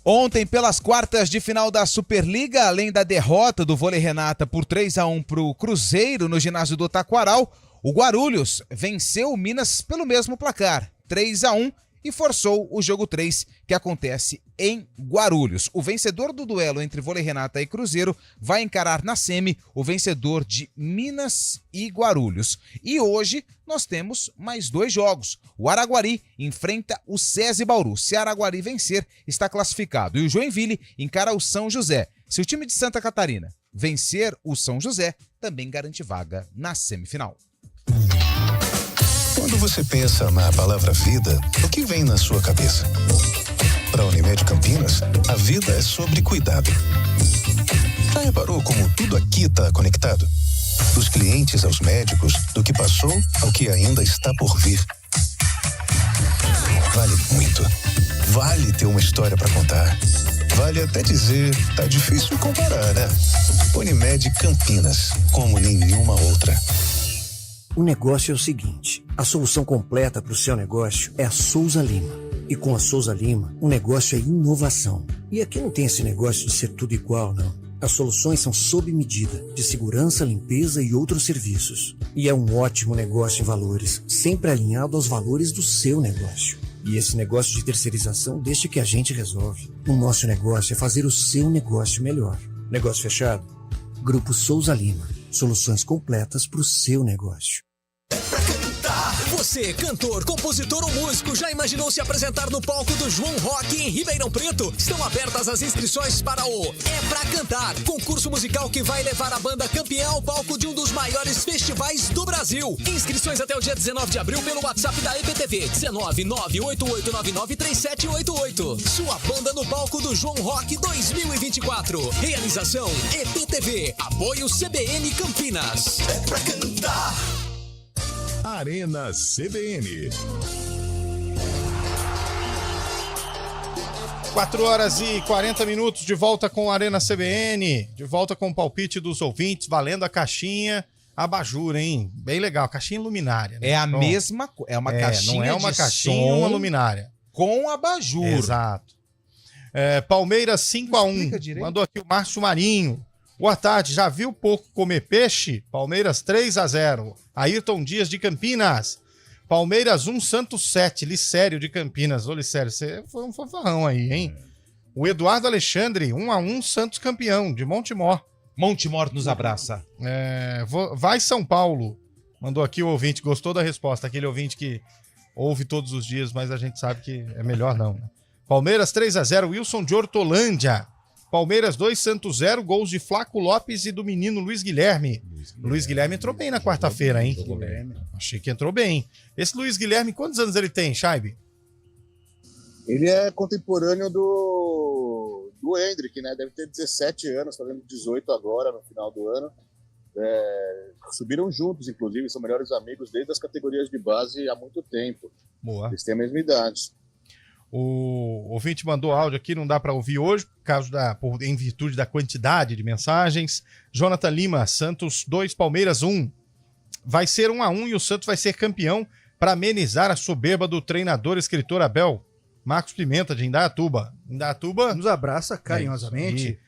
Ontem, pelas quartas de final da Superliga, além da derrota do Vôlei Renata por 3-1 para o Cruzeiro no ginásio do Taquaral, o Guarulhos venceu o Minas pelo mesmo placar, 3-1, e forçou o jogo 3, que acontece em Guarulhos. O vencedor do duelo entre Vôlei Renata e Cruzeiro vai encarar na semi o vencedor de Minas e Guarulhos. E hoje nós temos mais 2 jogos. O Araguari enfrenta o SESI Bauru. Se a Araguari vencer, está classificado. E o Joinville encara o São José. Se o time de Santa Catarina vencer o São José, também garante vaga na semifinal. Quando você pensa na palavra vida, o que vem na sua cabeça? Para a Unimed Campinas, a vida é sobre cuidado. Já reparou como tudo aqui está conectado? Dos clientes aos médicos, do que passou ao que ainda está por vir. Vale muito. Vale ter uma história para contar. Vale até dizer, tá difícil comparar, né? Unimed Campinas, como nenhuma outra. O negócio é o seguinte, a solução completa para o seu negócio é a Souza Lima. E com a Souza Lima, o negócio é inovação. E aqui não tem esse negócio de ser tudo igual, não. As soluções são sob medida, de segurança, limpeza e outros serviços. E é um ótimo negócio em valores, sempre alinhado aos valores do seu negócio. E esse negócio de terceirização deixa que a gente resolve. O nosso negócio é fazer o seu negócio melhor. Negócio fechado? Grupo Souza Lima. Soluções completas para o seu negócio. Você, cantor, compositor ou músico, já imaginou se apresentar no palco do João Rock em Ribeirão Preto? Estão abertas as inscrições para o É Pra Cantar, concurso musical que vai levar a banda campeã ao palco de um dos maiores festivais do Brasil. Inscrições até o dia 19 de abril pelo WhatsApp da EPTV, 19988993788. Sua banda no palco do João Rock 2024. Realização EPTV, apoio CBN Campinas. É pra cantar. Arena CBN. 4h40, de volta com a Arena CBN, de volta com o palpite dos ouvintes, valendo a caixinha abajur, hein? Bem legal, caixinha luminária. Né? É a mesma coisa, é uma caixinha não é uma de caixinha, som uma luminária. Com abajur. Exato. Palmeiras 5-1, mandou aqui o Márcio Marinho. Boa tarde, já viu pouco comer peixe? Palmeiras 3-0. Ayrton Dias de Campinas. Palmeiras 1, Santos 7. Licério de Campinas. Ô, Licério, você foi um fanfarrão aí, hein? O Eduardo Alexandre, 1-1, Santos campeão, de Montemor. Montemor nos abraça. Vai São Paulo. Mandou aqui o ouvinte, gostou da resposta. Aquele ouvinte que ouve todos os dias, mas a gente sabe que é melhor não. Né? Palmeiras 3-0, Wilson de Hortolândia. Palmeiras 2, Santos 0, gols de Flaco Lopes e do menino Luiz Guilherme. Luiz Guilherme entrou bem na quarta-feira, hein? Achei que entrou bem. Esse Luiz Guilherme, quantos anos ele tem, Chaibe? Ele é contemporâneo do Hendrick, né? Deve ter 17 anos, fazendo 18 agora, no final do ano. Subiram juntos, inclusive, são melhores amigos desde as categorias de base há muito tempo. Boa. Eles têm a mesma idade. O ouvinte mandou áudio aqui, não dá para ouvir hoje, em virtude da quantidade de mensagens. Jonathan Lima, Santos 2, Palmeiras 1. Vai ser 1-1 e o Santos vai ser campeão para amenizar a soberba do treinador escritor Abel Marcos Pimenta, de Indaiatuba. Indaiatuba nos abraça carinhosamente.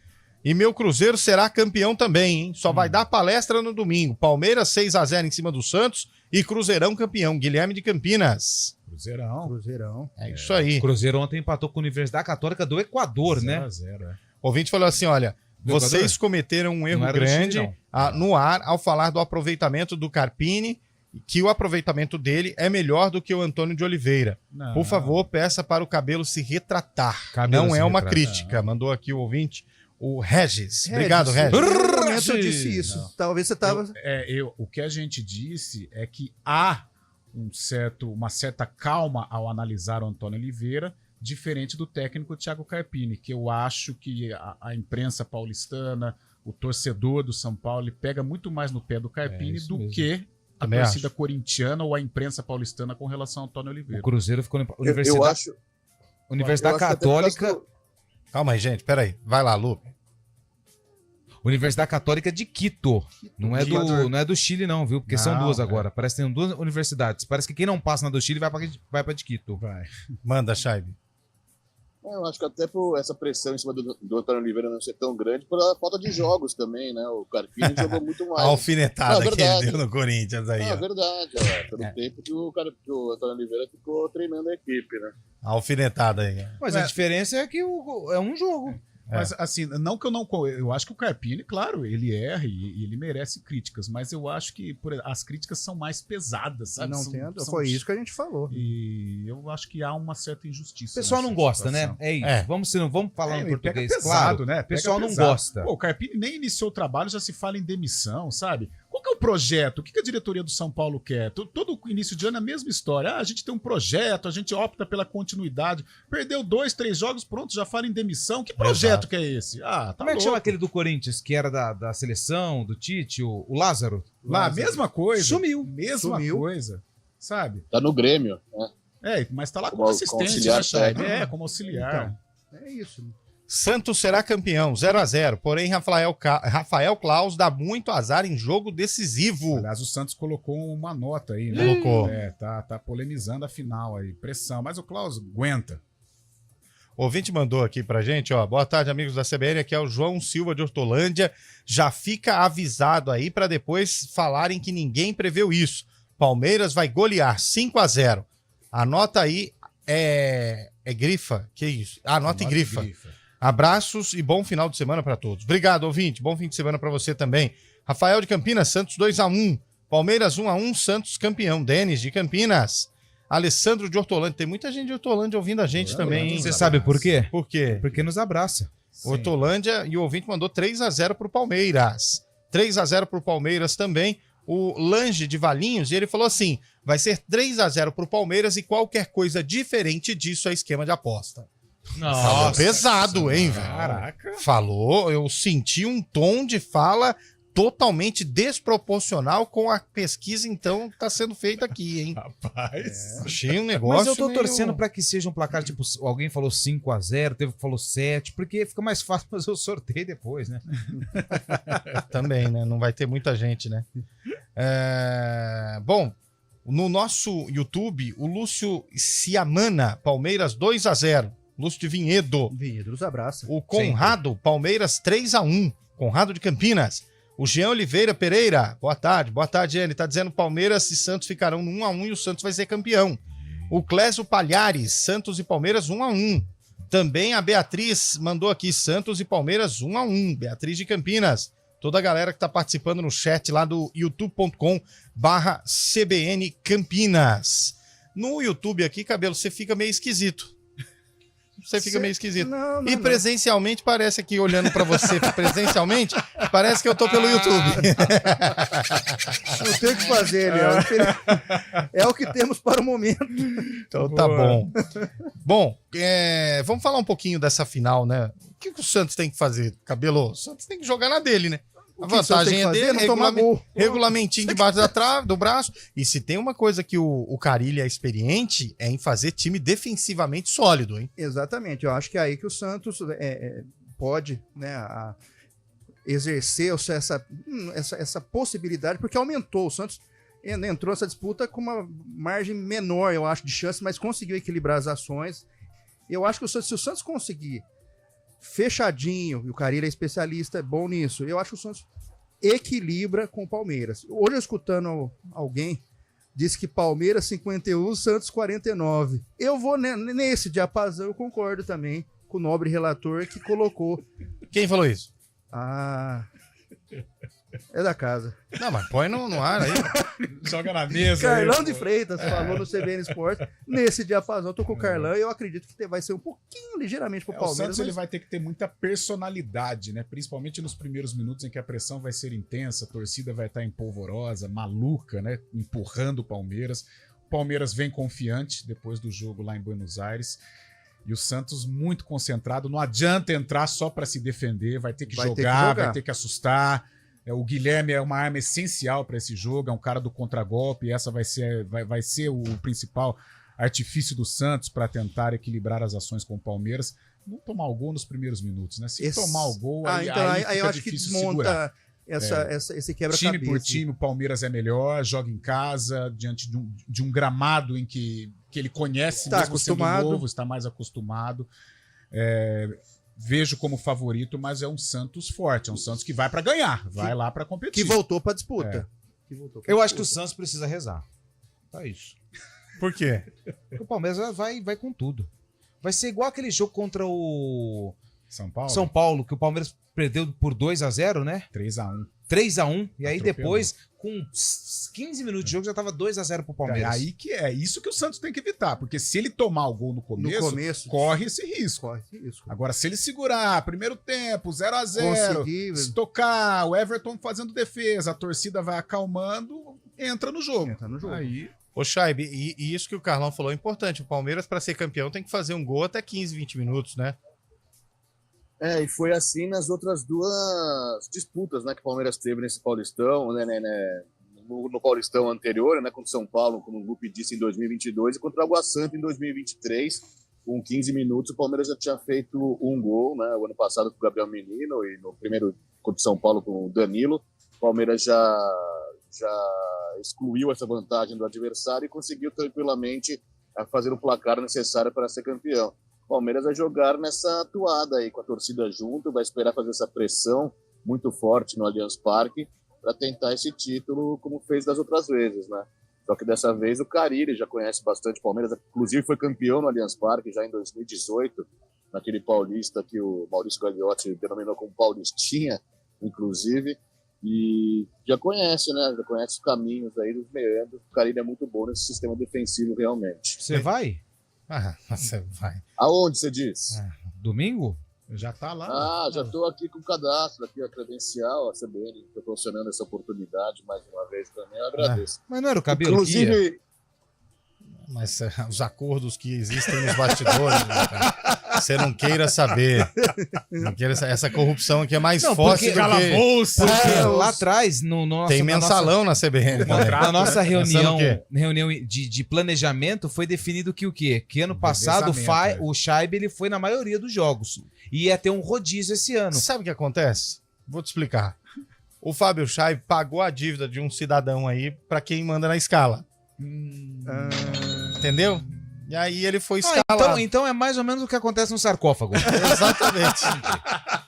E meu Cruzeiro será campeão também, hein? Só vai dar palestra no domingo. Palmeiras 6-0 em cima do Santos e Cruzeirão campeão. Guilherme de Campinas. Cruzeirão. É isso aí. O Cruzeiro ontem empatou com a Universidade Católica do Equador, 0-0, né? O ouvinte falou assim, olha, vocês cometeram um erro grande no ar ao falar do aproveitamento do Carpini, que o aproveitamento dele é melhor do que o Antônio de Oliveira. Não. Por favor, peça para o Cabelo se retratar. Não é uma crítica. Mandou aqui o ouvinte, o Regis. Obrigado, Regis. No momento eu disse isso. Não. Talvez você estava... O que a gente disse é que há uma certa calma ao analisar o Antônio Oliveira, diferente do técnico Thiago Carpini, que eu acho que a imprensa paulistana, o torcedor do São Paulo, ele pega muito mais no pé do Carpini do que a torcida corintiana ou a imprensa paulistana com relação ao Antônio Oliveira. O Cruzeiro ficou na Universidade Católica. Calma aí, gente, peraí. Vai lá, Lu. Universidade Católica de Quito. Não é do Chile, não, viu? Porque são duas agora. Parece que tem duas universidades. Parece que quem não passa na do Chile vai pra de Quito. Manda, Chaibe. Eu acho que até por essa pressão em cima do Antônio Oliveira não ser tão grande, pela falta de jogos também, né? O Carpini jogou muito mais. A alfinetada que ele deu no Corinthians aí. É verdade, pelo tempo que o Antônio Oliveira ficou treinando a equipe, né? A alfinetada aí. Mas a diferença é que é um jogo. Mas assim, não que eu acho que o Carpini, claro, ele erra e ele merece críticas, mas eu acho que as críticas são mais pesadas, sabe? Foi isso que a gente falou. E eu acho que há uma certa injustiça. O pessoal não gosta, situação, né? É isso. Vamos falar em português, pesado, claro. Né? O pessoal não gosta. Pô, o Carpini nem iniciou o trabalho, já se fala em demissão, sabe? Qual que é o projeto? O que a diretoria do São Paulo quer? Todo início de ano é a mesma história. A gente tem um projeto, a gente opta pela continuidade. Perdeu 2, 3 jogos, pronto, já fala em demissão. Que projeto que é esse? Tá Como é que chama aquele do Corinthians, que era da seleção, do Tite, o Lázaro? Lá, mesma coisa. Sumiu. Mesma coisa, sabe? Tá no Grêmio, né? Mas tá lá como assistente, né, Chay? Como auxiliar. Então, é isso. Santos será campeão, 0-0. Porém, Rafael Claus dá muito azar em jogo decisivo. Aliás, o Santos colocou uma nota aí, né? Colocou. Tá polemizando a final aí. Pressão. Mas o Claus aguenta. O ouvinte mandou aqui pra gente, ó. Boa tarde, amigos da CBN. Aqui é o João Silva de Hortolândia. Já fica avisado aí pra depois falarem que ninguém preveu isso. Palmeiras vai golear 5-0. Anota aí, é grifa. Que isso? Anota e grifa. Abraços e bom final de semana para todos. Obrigado, ouvinte. Bom fim de semana para você também. Rafael de Campinas, Santos 2-1. Palmeiras 1-1, Santos campeão. Denis de Campinas. Alessandro de Hortolândia. Tem muita gente de Hortolândia ouvindo a gente também, hein? Você sabe por quê? Por quê? Porque nos abraça. Hortolândia, e o ouvinte mandou 3-0 pro Palmeiras. 3-0 pro Palmeiras também. O Lange de Valinhos, e ele falou assim, vai ser 3-0 pro Palmeiras e qualquer coisa diferente disso é esquema de aposta. Nossa, falou pesado, hein, velho? Caraca. Falou, eu senti um tom de fala totalmente desproporcional com a pesquisa, então, que tá sendo feita aqui, hein? Rapaz. Achei um negócio. Mas eu tô meio... torcendo pra que seja um placar, tipo, alguém falou 5-0, teve que falou 7, porque fica mais fácil fazer o sorteio depois, né? Também, né? Não vai ter muita gente, né? Bom, no nosso YouTube, o Lúcio Ciamana, Palmeiras 2-0. Lúcio de Vinhedo. Vinhedo nos abraça. O Conrado, Palmeiras 3-1. Conrado de Campinas. O Jean Oliveira Pereira, boa tarde, ele tá dizendo Palmeiras e Santos ficarão no 1-1 e o Santos vai ser campeão. O Clésio Palhares, Santos e Palmeiras 1-1. Também a Beatriz mandou aqui, Santos e Palmeiras 1-1. Beatriz de Campinas. Toda a galera que tá participando no chat lá do youtube.com/CBN Campinas. No YouTube aqui, Cabelo, você fica meio esquisito. Você fica meio esquisito. Não, e presencialmente parece aqui, olhando pra você presencialmente, parece que eu tô pelo YouTube. Não tem o que fazer, Léo. É o que temos para o momento. Então tá bom. Bom, vamos falar um pouquinho dessa final, né? O que o Santos tem que fazer, Cabelo? O Santos tem que jogar na dele, né? A vantagem é dele, regulamentinho debaixo da trave, do braço. E se tem uma coisa que o Carille é experiente, é em fazer time defensivamente sólido, hein? Exatamente. Eu acho que é aí que o Santos pode, né, exercer essa possibilidade, porque aumentou. O Santos entrou nessa disputa com uma margem menor, eu acho, de chance, mas conseguiu equilibrar as ações. Eu acho que se o Santos conseguir fechadinho, e o Carille é especialista, é bom nisso, eu acho que o Santos equilibra com o Palmeiras. Hoje, eu escutando alguém, disse que Palmeiras 51, Santos 49. Eu vou nesse diapasão, eu concordo também com o nobre relator que colocou. Quem falou isso? É da casa. Não, mas põe no ar aí. Joga na mesa. Carlão aí, de Freitas falou no CBN Esportes. Nesse diapasão, eu tô com o Carlão e eu acredito que vai ser um pouquinho, ligeiramente pro Palmeiras. O Santos ele vai ter que ter muita personalidade, né? Principalmente nos primeiros minutos em que a pressão vai ser intensa, a torcida vai estar empolvorosa, maluca, né? Empurrando o Palmeiras. O Palmeiras vem confiante depois do jogo lá em Buenos Aires. E o Santos muito concentrado. Não adianta entrar só para se defender. Vai ter que jogar, vai ter que assustar. O Guilherme é uma arma essencial para esse jogo, é um cara do contragolpe, e essa vai ser o principal artifício do Santos para tentar equilibrar as ações com o Palmeiras. Não tomar o gol nos primeiros minutos, né? Se tomar o gol, aí eu acho que desmonta esse quebra-cabeça. Time por time, o Palmeiras é melhor, joga em casa, diante de um gramado em que ele conhece, está mesmo acostumado. Sendo novo, está mais acostumado. Vejo como favorito, mas é um Santos forte, é um Santos que vai para ganhar, vai lá para competir. Que voltou para disputa. Eu acho que o Santos precisa rezar. Só isso. Por quê? Porque o Palmeiras vai com tudo. Vai ser igual aquele jogo contra o São Paulo. Que o Palmeiras perdeu por 2-0, né? 3-1. 3-1, e aí depois, com 15 minutos de jogo, já tava 2-0 pro Palmeiras. Aí que é isso que o Santos tem que evitar, porque se ele tomar o gol no começo corre esse risco. Agora, se ele segurar, primeiro tempo, 0-0, se tocar, o Everton fazendo defesa, a torcida vai acalmando, entra no jogo. Aí... Ô, Chaib, e isso que o Carlão falou é importante. O Palmeiras, para ser campeão, tem que fazer um gol até 15, 20 minutos, né? E foi assim nas outras duas disputas, né, que o Palmeiras teve nesse Paulistão, né, no Paulistão anterior, né, contra o São Paulo, como o Lupe disse, em 2022, e contra o Água Santa em 2023, com 15 minutos, o Palmeiras já tinha feito um gol, né, o ano passado com o Gabriel Menino, e no primeiro contra o São Paulo com o Danilo, o Palmeiras já excluiu essa vantagem do adversário e conseguiu tranquilamente fazer o placar necessário para ser campeão. O Palmeiras vai jogar nessa atuada aí com a torcida junto, vai esperar fazer essa pressão muito forte no Allianz Parque para tentar esse título como fez das outras vezes, né? Só que dessa vez o Carille já conhece bastante o Palmeiras, inclusive foi campeão no Allianz Parque já em 2018, naquele paulista que o Maurício Gagliotti denominou como Paulistinha, inclusive, e já conhece, né? Já conhece os caminhos aí dos meandros. O Carille é muito bom nesse sistema defensivo realmente. Você vai? Você vai. Aonde você diz? Domingo? Já tá lá. Já tô aqui com o cadastro, aqui a credencial, a CBN proporcionando essa oportunidade mais uma vez também, eu agradeço. Mas não era o cabelo Inclusive... Mas os acordos que existem nos bastidores, né, cara? Você não queira saber. Não queira, essa corrupção aqui é mais forte do que... Porque lá atrás, tem mensalão na CBN. Na nossa reunião de planejamento, foi definido que o quê? Que ano passado o Chaib ele foi na maioria dos jogos. E ia ter um rodízio esse ano. Sabe o que acontece? Vou te explicar. O Fábio Chaib pagou a dívida de um cidadão aí para quem manda na escala. Entendeu? E aí ele foi escalado. Então é mais ou menos o que acontece no sarcófago.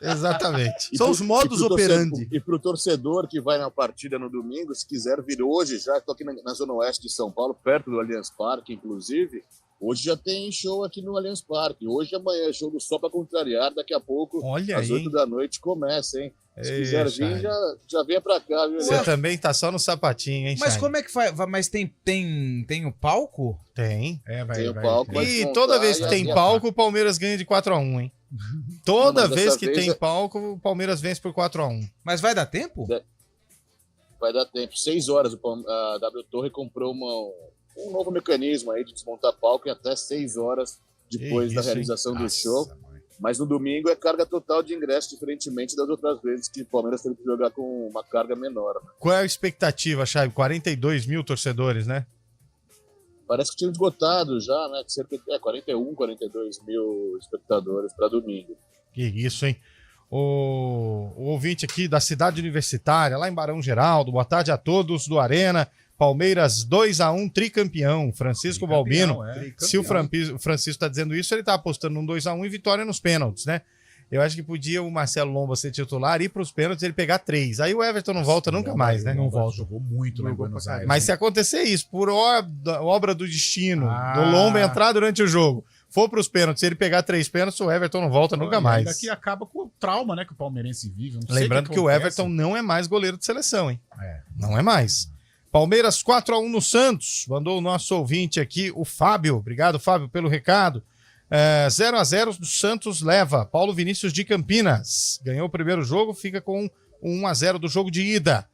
Exatamente. São os modus operandi. E pro torcedor que vai na partida no domingo, se quiser vir hoje, já estou aqui na Zona Oeste de São Paulo, perto do Allianz Parque, inclusive. Hoje já tem show aqui no Allianz Parque. Hoje e amanhã é show do Só Pra Contrariar. Daqui a pouco, às 8 da noite, começa, hein? Se quiser vir, já venha pra cá, viu? Você também tá só no sapatinho, hein, Mas como é que faz? Mas tem o palco? Tem. Tem o palco. E toda vez que tem palco, o Palmeiras ganha de 4-1, hein? Toda vez que tem palco, o Palmeiras vence por 4-1. Mas vai dar tempo? Vai dar tempo. 6 horas, a W Torre comprou um novo mecanismo aí de desmontar palco em até 6 horas depois da realização do show. Mas no domingo é carga total de ingresso, diferentemente das outras vezes que o Palmeiras teve que jogar com uma carga menor. Qual é a expectativa, Chaib? 42 mil torcedores, né? Parece que tinha esgotado já, né? Cerca de 41, 42 mil espectadores para domingo. Que isso, hein? O ouvinte aqui da cidade universitária, lá em Barão Geraldo, boa tarde a todos do Arena. Palmeiras 2-1, tricampeão. Francisco Balbino. Se o Francisco está dizendo isso, ele está apostando num 2-1 e vitória nos pênaltis, né? Eu acho que podia o Marcelo Lomba ser titular, ir para os pênaltis e ele pegar 3. Aí o Everton não volta nunca mais, né? Não volta. Jogou muito lá em Buenos Aires. Mas se acontecer isso, por obra do destino, do Lomba entrar durante o jogo, for para os pênaltis, se ele pegar 3 pênaltis, o Everton não volta nunca mais. Daqui acaba com o trauma, né, que o palmeirense vive. Lembrando que o Everton não é mais goleiro de seleção, hein? Não é mais. Palmeiras 4-1 no Santos. Mandou o nosso ouvinte aqui, o Fábio. Obrigado, Fábio, pelo recado. 0-0 do Santos leva. Paulo Vinícius de Campinas. Ganhou o primeiro jogo, fica com 1-0 do jogo de ida.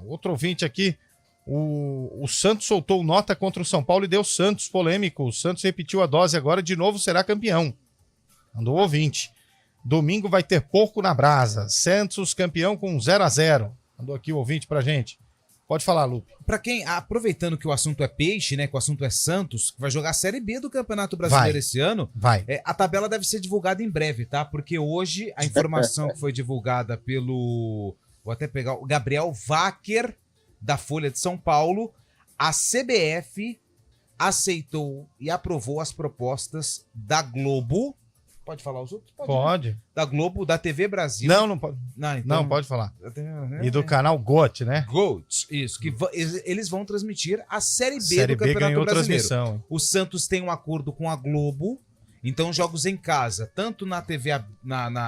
Outro ouvinte aqui. O Santos soltou nota contra o São Paulo e deu Santos polêmico. O Santos repetiu a dose agora, de novo será campeão. Mandou o ouvinte. Domingo vai ter porco na brasa. Santos campeão com 0-0. Mandou aqui o ouvinte pra gente. Pode falar, Lupe. Pra quem, aproveitando que o assunto é peixe, né, que o assunto é Santos, que vai jogar a Série B do Campeonato Brasileiro esse ano, a tabela deve ser divulgada em breve, tá? Porque hoje a informação que foi divulgada pelo, vou até pegar, o Gabriel Wacker, da Folha de São Paulo, a CBF aceitou e aprovou as propostas da Globo. Pode falar os outros? Pode. Né? Da Globo, da TV Brasil. Não pode. Não, pode falar. E do canal GOT, né? GOT, isso. Que eles vão transmitir a Série B do Campeonato Brasileiro. O Santos tem um acordo com a Globo Então, jogos em casa, tanto na TV,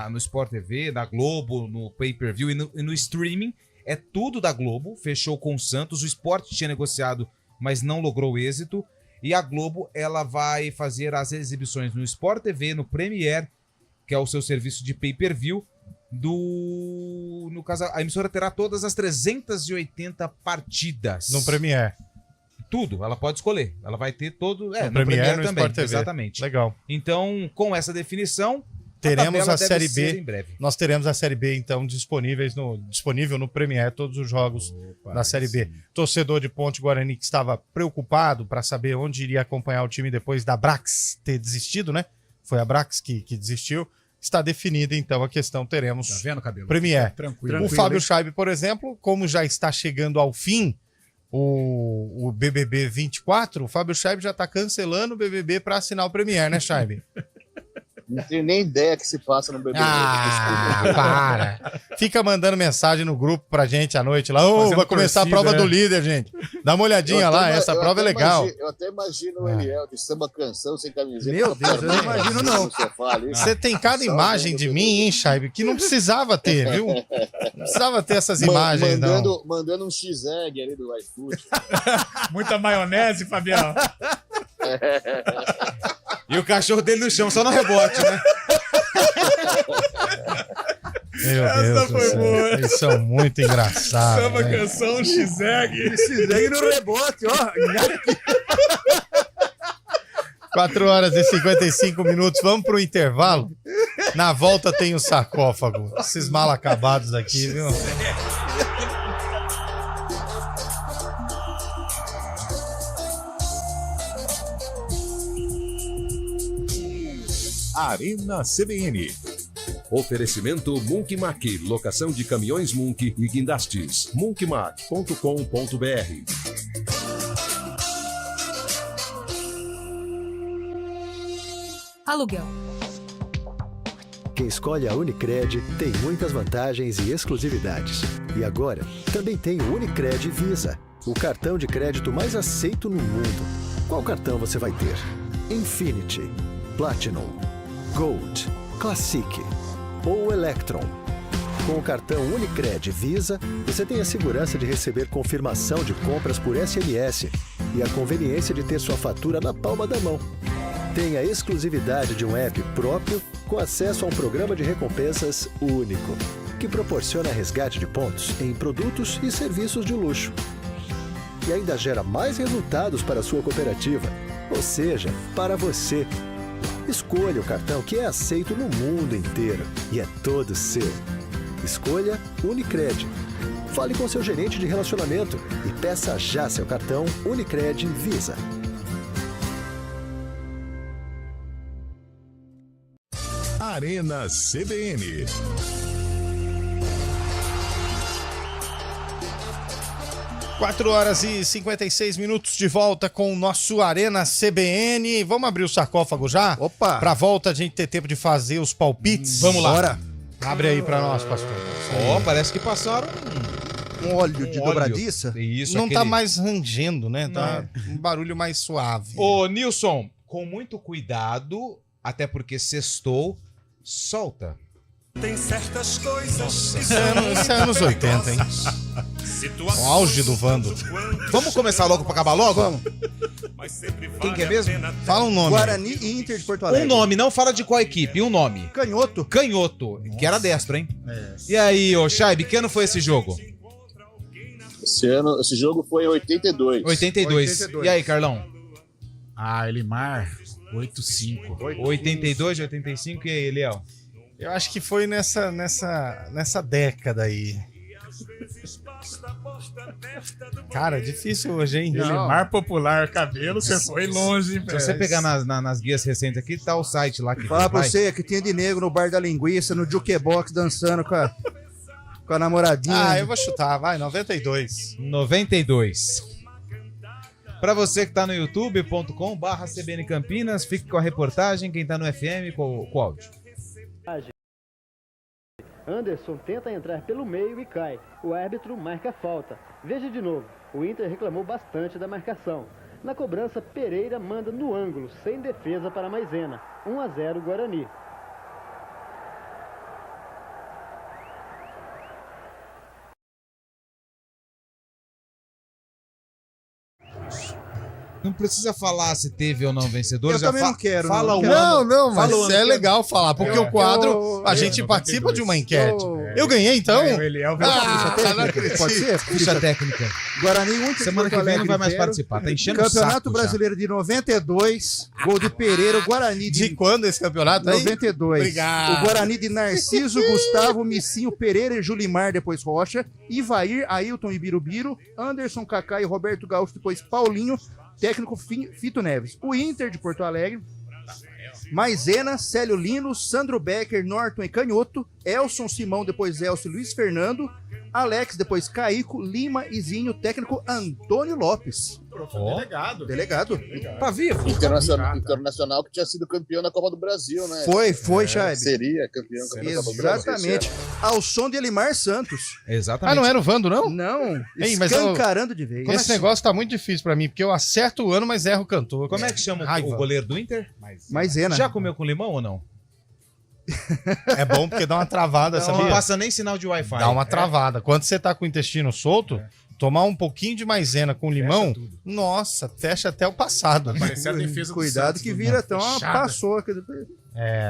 no Sport TV, na Globo, no pay-per-view e no streaming, é tudo da Globo, fechou com o Santos. O Sport tinha negociado, mas não logrou êxito. E a Globo, ela vai fazer as exibições no Sport TV, no Premiere, que é o seu serviço de pay-per-view. No caso, a emissora terá todas as 380 partidas. No Premiere. Tudo, ela pode escolher. Ela vai ter todo... no Premiere no também, Sport TV. exatamente. Legal. Então, com essa definição, teremos a Série B. Em breve. Nós teremos a Série B, então, disponível no Premiere, todos os jogos da Série B. Sim. Torcedor de Ponte Guarani que estava preocupado para saber onde iria acompanhar o time depois da Brax ter desistido, né? Foi a Brax que desistiu. Está definida, então, a questão. Teremos tá vendo, Cabelo? Premiere. Tranquilo. O Fábio Scheibe, por exemplo, como já está chegando ao fim o BBB 24, o Fábio Scheibe já está cancelando o BBB para assinar o Premiere, né, Scheibe? Não tenho nem ideia que se passa no BBB. Para! Fica mandando mensagem no grupo pra gente à noite lá. Vai começar a prova do líder, gente. Dá uma olhadinha lá, essa prova é legal. Eu até imagino o Eliel de samba canção sem camiseta. Meu Deus, eu não imagino não. Você tem cada imagem de mim, hein, Scheibe, que não precisava ter, viu? Não precisava ter essas imagens, não. Mandando um X-Egg ali do iFood. Muita maionese, Fabião. E o cachorro dele no chão, só no rebote, né? Meu Deus do céu. Eles são muito engraçados. Samba canção, X-Egg. X-Egg no rebote, ó. 4h55. Vamos pro intervalo? Na volta tem o sarcófago. Esses mal acabados aqui, viu? Arena CBN. Oferecimento Munkmac, locação de caminhões Munk e guindastes. munkmac.com.br. Aluguel. Quem escolhe a Unicred tem muitas vantagens e exclusividades. E agora, também tem o Unicred Visa, o cartão de crédito mais aceito no mundo. Qual cartão você vai ter? Infinity, Platinum, Gold, Classic ou Electron. Com o cartão Unicred Visa, você tem a segurança de receber confirmação de compras por SMS e a conveniência de ter sua fatura na palma da mão. Tem a exclusividade de um app próprio com acesso a um programa de recompensas único, que proporciona resgate de pontos em produtos e serviços de luxo. E ainda gera mais resultados para a sua cooperativa, ou seja, para você. Escolha o cartão que é aceito no mundo inteiro e é todo seu. Escolha Unicred. Fale com seu gerente de relacionamento e peça já seu cartão Unicred Visa. Arena CBN. Quatro horas e 56 de volta com o nosso Arena CBN. Vamos abrir o sarcófago já? Opa! Pra volta a gente ter tempo de fazer os palpites. Vamos lá. Bora. Abre aí pra nós, pastor. Parece que passaram um óleo de dobradiça. Isso, não tá mais rangendo, né? Tá um barulho mais suave. Ô, Nilson, com muito cuidado, até porque sextou, solta. Tem certas coisas que Isso é anos 80, hein? O auge do Vando. Vamos começar logo pra acabar logo? Vamos. Quem que é mesmo? Fala um nome. Guarani e Inter de Porto Alegre. Um nome, não fala de qual equipe, um nome. Canhoto. Canhoto, que era destro, hein? E aí, ô Scheibe, que ano foi esse jogo? Esse jogo foi em 82. 82. E aí, Carlão? Elimar, 85. 82, 85, e aí, Eliel? Eu acho que foi nessa década aí. Cara, difícil hoje, hein? Elimar Popular, Cabelo, você foi longe, hein, velho? Se você pegar nas guias recentes aqui, tá o site lá. Fala pra você que tinha de negro no Bar da Linguiça, no Jukebox, dançando com a namoradinha. Eu vou chutar, vai, 92. 92. Pra você que tá no youtube.com/CBN Campinas, fique com a reportagem. Quem tá no FM, com o áudio. Anderson tenta entrar pelo meio e cai. O árbitro marca falta. Veja de novo. O Inter reclamou bastante da marcação. Na cobrança, Pereira manda no ângulo, sem defesa para Maisena. 1-0 Guarani. Não precisa falar se teve ou não vencedores. Eu também não quero. Fala o Não, mas Fala é legal falar, porque o quadro, a gente participa de uma enquete. Eu ganhei, então? Ele é o vencedor. Pode ser? Ficha técnica. Guarani 1, Semana que vem não vai mais participar. Tá enchendo o Campeonato saco Brasileiro de 92, gol de Pereira, o Guarani De quando esse campeonato aí? 92. Obrigado. O Guarani de Narciso, Gustavo, Missinho, Pereira e Julimar, depois Rocha, Ivair, Ailton e Birubiru, Anderson, Kaká e Roberto Gaúcho, depois Paulinho, técnico Fito Neves. O Inter de Porto Alegre, Maisena, Célio Lino, Sandro Becker, Norton e Canhoto, Elson Simão, depois Elcio, Luiz Fernando, Alex, depois Caico, Lima e Zinho, técnico Antônio Lopes. Delegado. Tá vivo? Internacional que tinha sido campeão da Copa do Brasil, né? Foi, Chaib. Seria campeão da Copa do Brasil. Exatamente. Ao som de Elimar Santos. Exatamente. Ah, não era o Vando, não? Não. Ei, mas escancarando de vez. Esse negócio tá muito difícil pra mim, porque eu acerto o ano, mas erro o cantor. Como é que chama o goleiro do Inter? Maisena. Já comeu com limão ou não? É bom porque dá uma travada, sabia? Não passa nem sinal de Wi-Fi. Dá uma travada. Quando você tá com o intestino solto, tomar um pouquinho de maisena com limão, nossa, fecha até o passado. Parecia a defesa do Cuidado Santos, que vira até uma fechada. paçoca.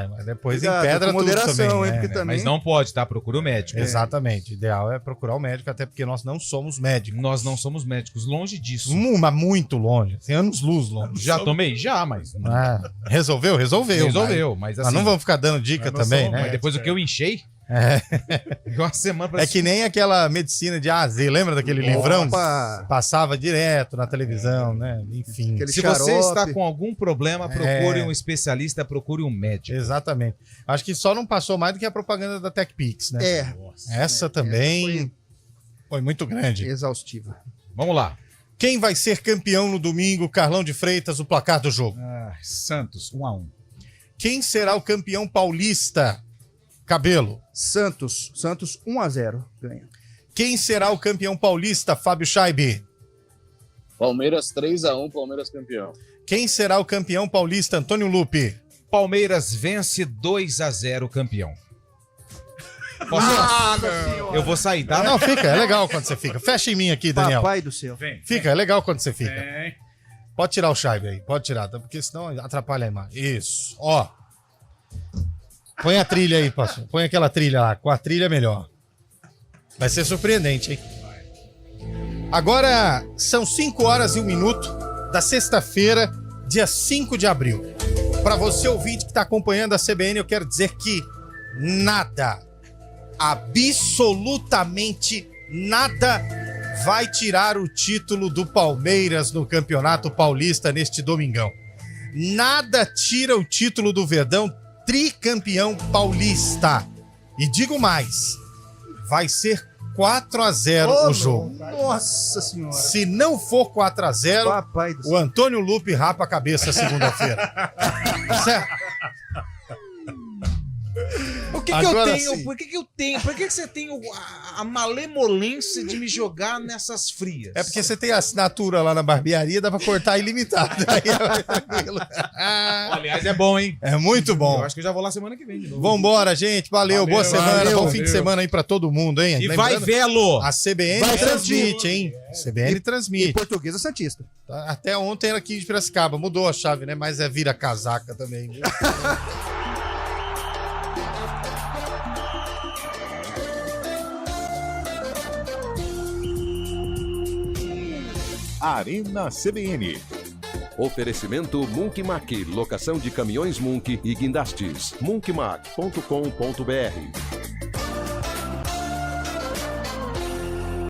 Mas depois Cuidado, empedra com tudo moderação, também. hein, né? porque também... Mas não pode, tá? Procura o médico. Exatamente. O ideal é procurar o médico, até porque nós não somos médicos. Nós não somos médicos, longe disso. Mas muito longe. Tem anos-luz longe. Já tomei? Já, mas... Resolveu? Mas assim... Mas não vamos ficar dando dica também, né? Mas depois do que eu enchei... Uma semana pra... É que nem aquela medicina de A a Z, lembra daquele livrão? Passava direto na televisão, né? Enfim. Se você está com algum problema, procure um especialista, procure um médico. Exatamente. Acho que só não passou mais do que a propaganda da TechPix, né? Essa também foi muito grande. Exaustiva. Vamos lá. Quem vai ser campeão no domingo? Carlão de Freitas, o placar do jogo. Santos, 1-1. Quem será o campeão paulista? Cabelo. Santos 1-0 ganha. Quem será o campeão paulista? Fábio Scheibe. Palmeiras 3-1, Palmeiras campeão. Quem será o campeão paulista? Antônio Lupe. Palmeiras vence 2-0 campeão. Posso Eu vou sair, tá? Não, fica, é legal quando você fica. Fecha em mim aqui, Daniel. Papai do céu. Fica, é legal quando você fica. Pode tirar o Scheibe aí, pode tirar, porque senão atrapalha a imagem. Isso, ó. Põe a trilha aí, pastor. Põe aquela trilha lá. Com a trilha é melhor. Vai ser surpreendente, hein? Agora são 5h01 da sexta-feira, dia 5 de abril. Para você ouvinte que está acompanhando a CBN, eu quero dizer que nada, absolutamente nada, vai tirar o título do Palmeiras no Campeonato Paulista neste domingão. Nada tira o título do Verdão, tricampeão paulista. E digo mais, vai ser 4-0 o jogo. Nossa senhora. Se não for 4-0, o Antônio Lupe rapa a cabeça segunda-feira. Certo? O que eu tenho? Por que eu tenho? Por que você tem a malemolência de me jogar nessas frias? É porque você tem a assinatura lá na barbearia, dá pra cortar ilimitado. Aliás, é bom, hein? É muito bom. Eu acho que eu já vou lá semana que vem de novo. Vambora, gente. Valeu, boa semana. Bom fim de semana aí pra todo mundo, hein? E vai vê-lo. A CBN transmite, hein? CBN transmite. E Portuguesa Santista. Até ontem era aqui de Piracicaba. Mudou a chave, né? Mas é vira casaca também. Arena CBN. Oferecimento Munk Mac, locação de caminhões Munk e guindastes. munkmac.com.br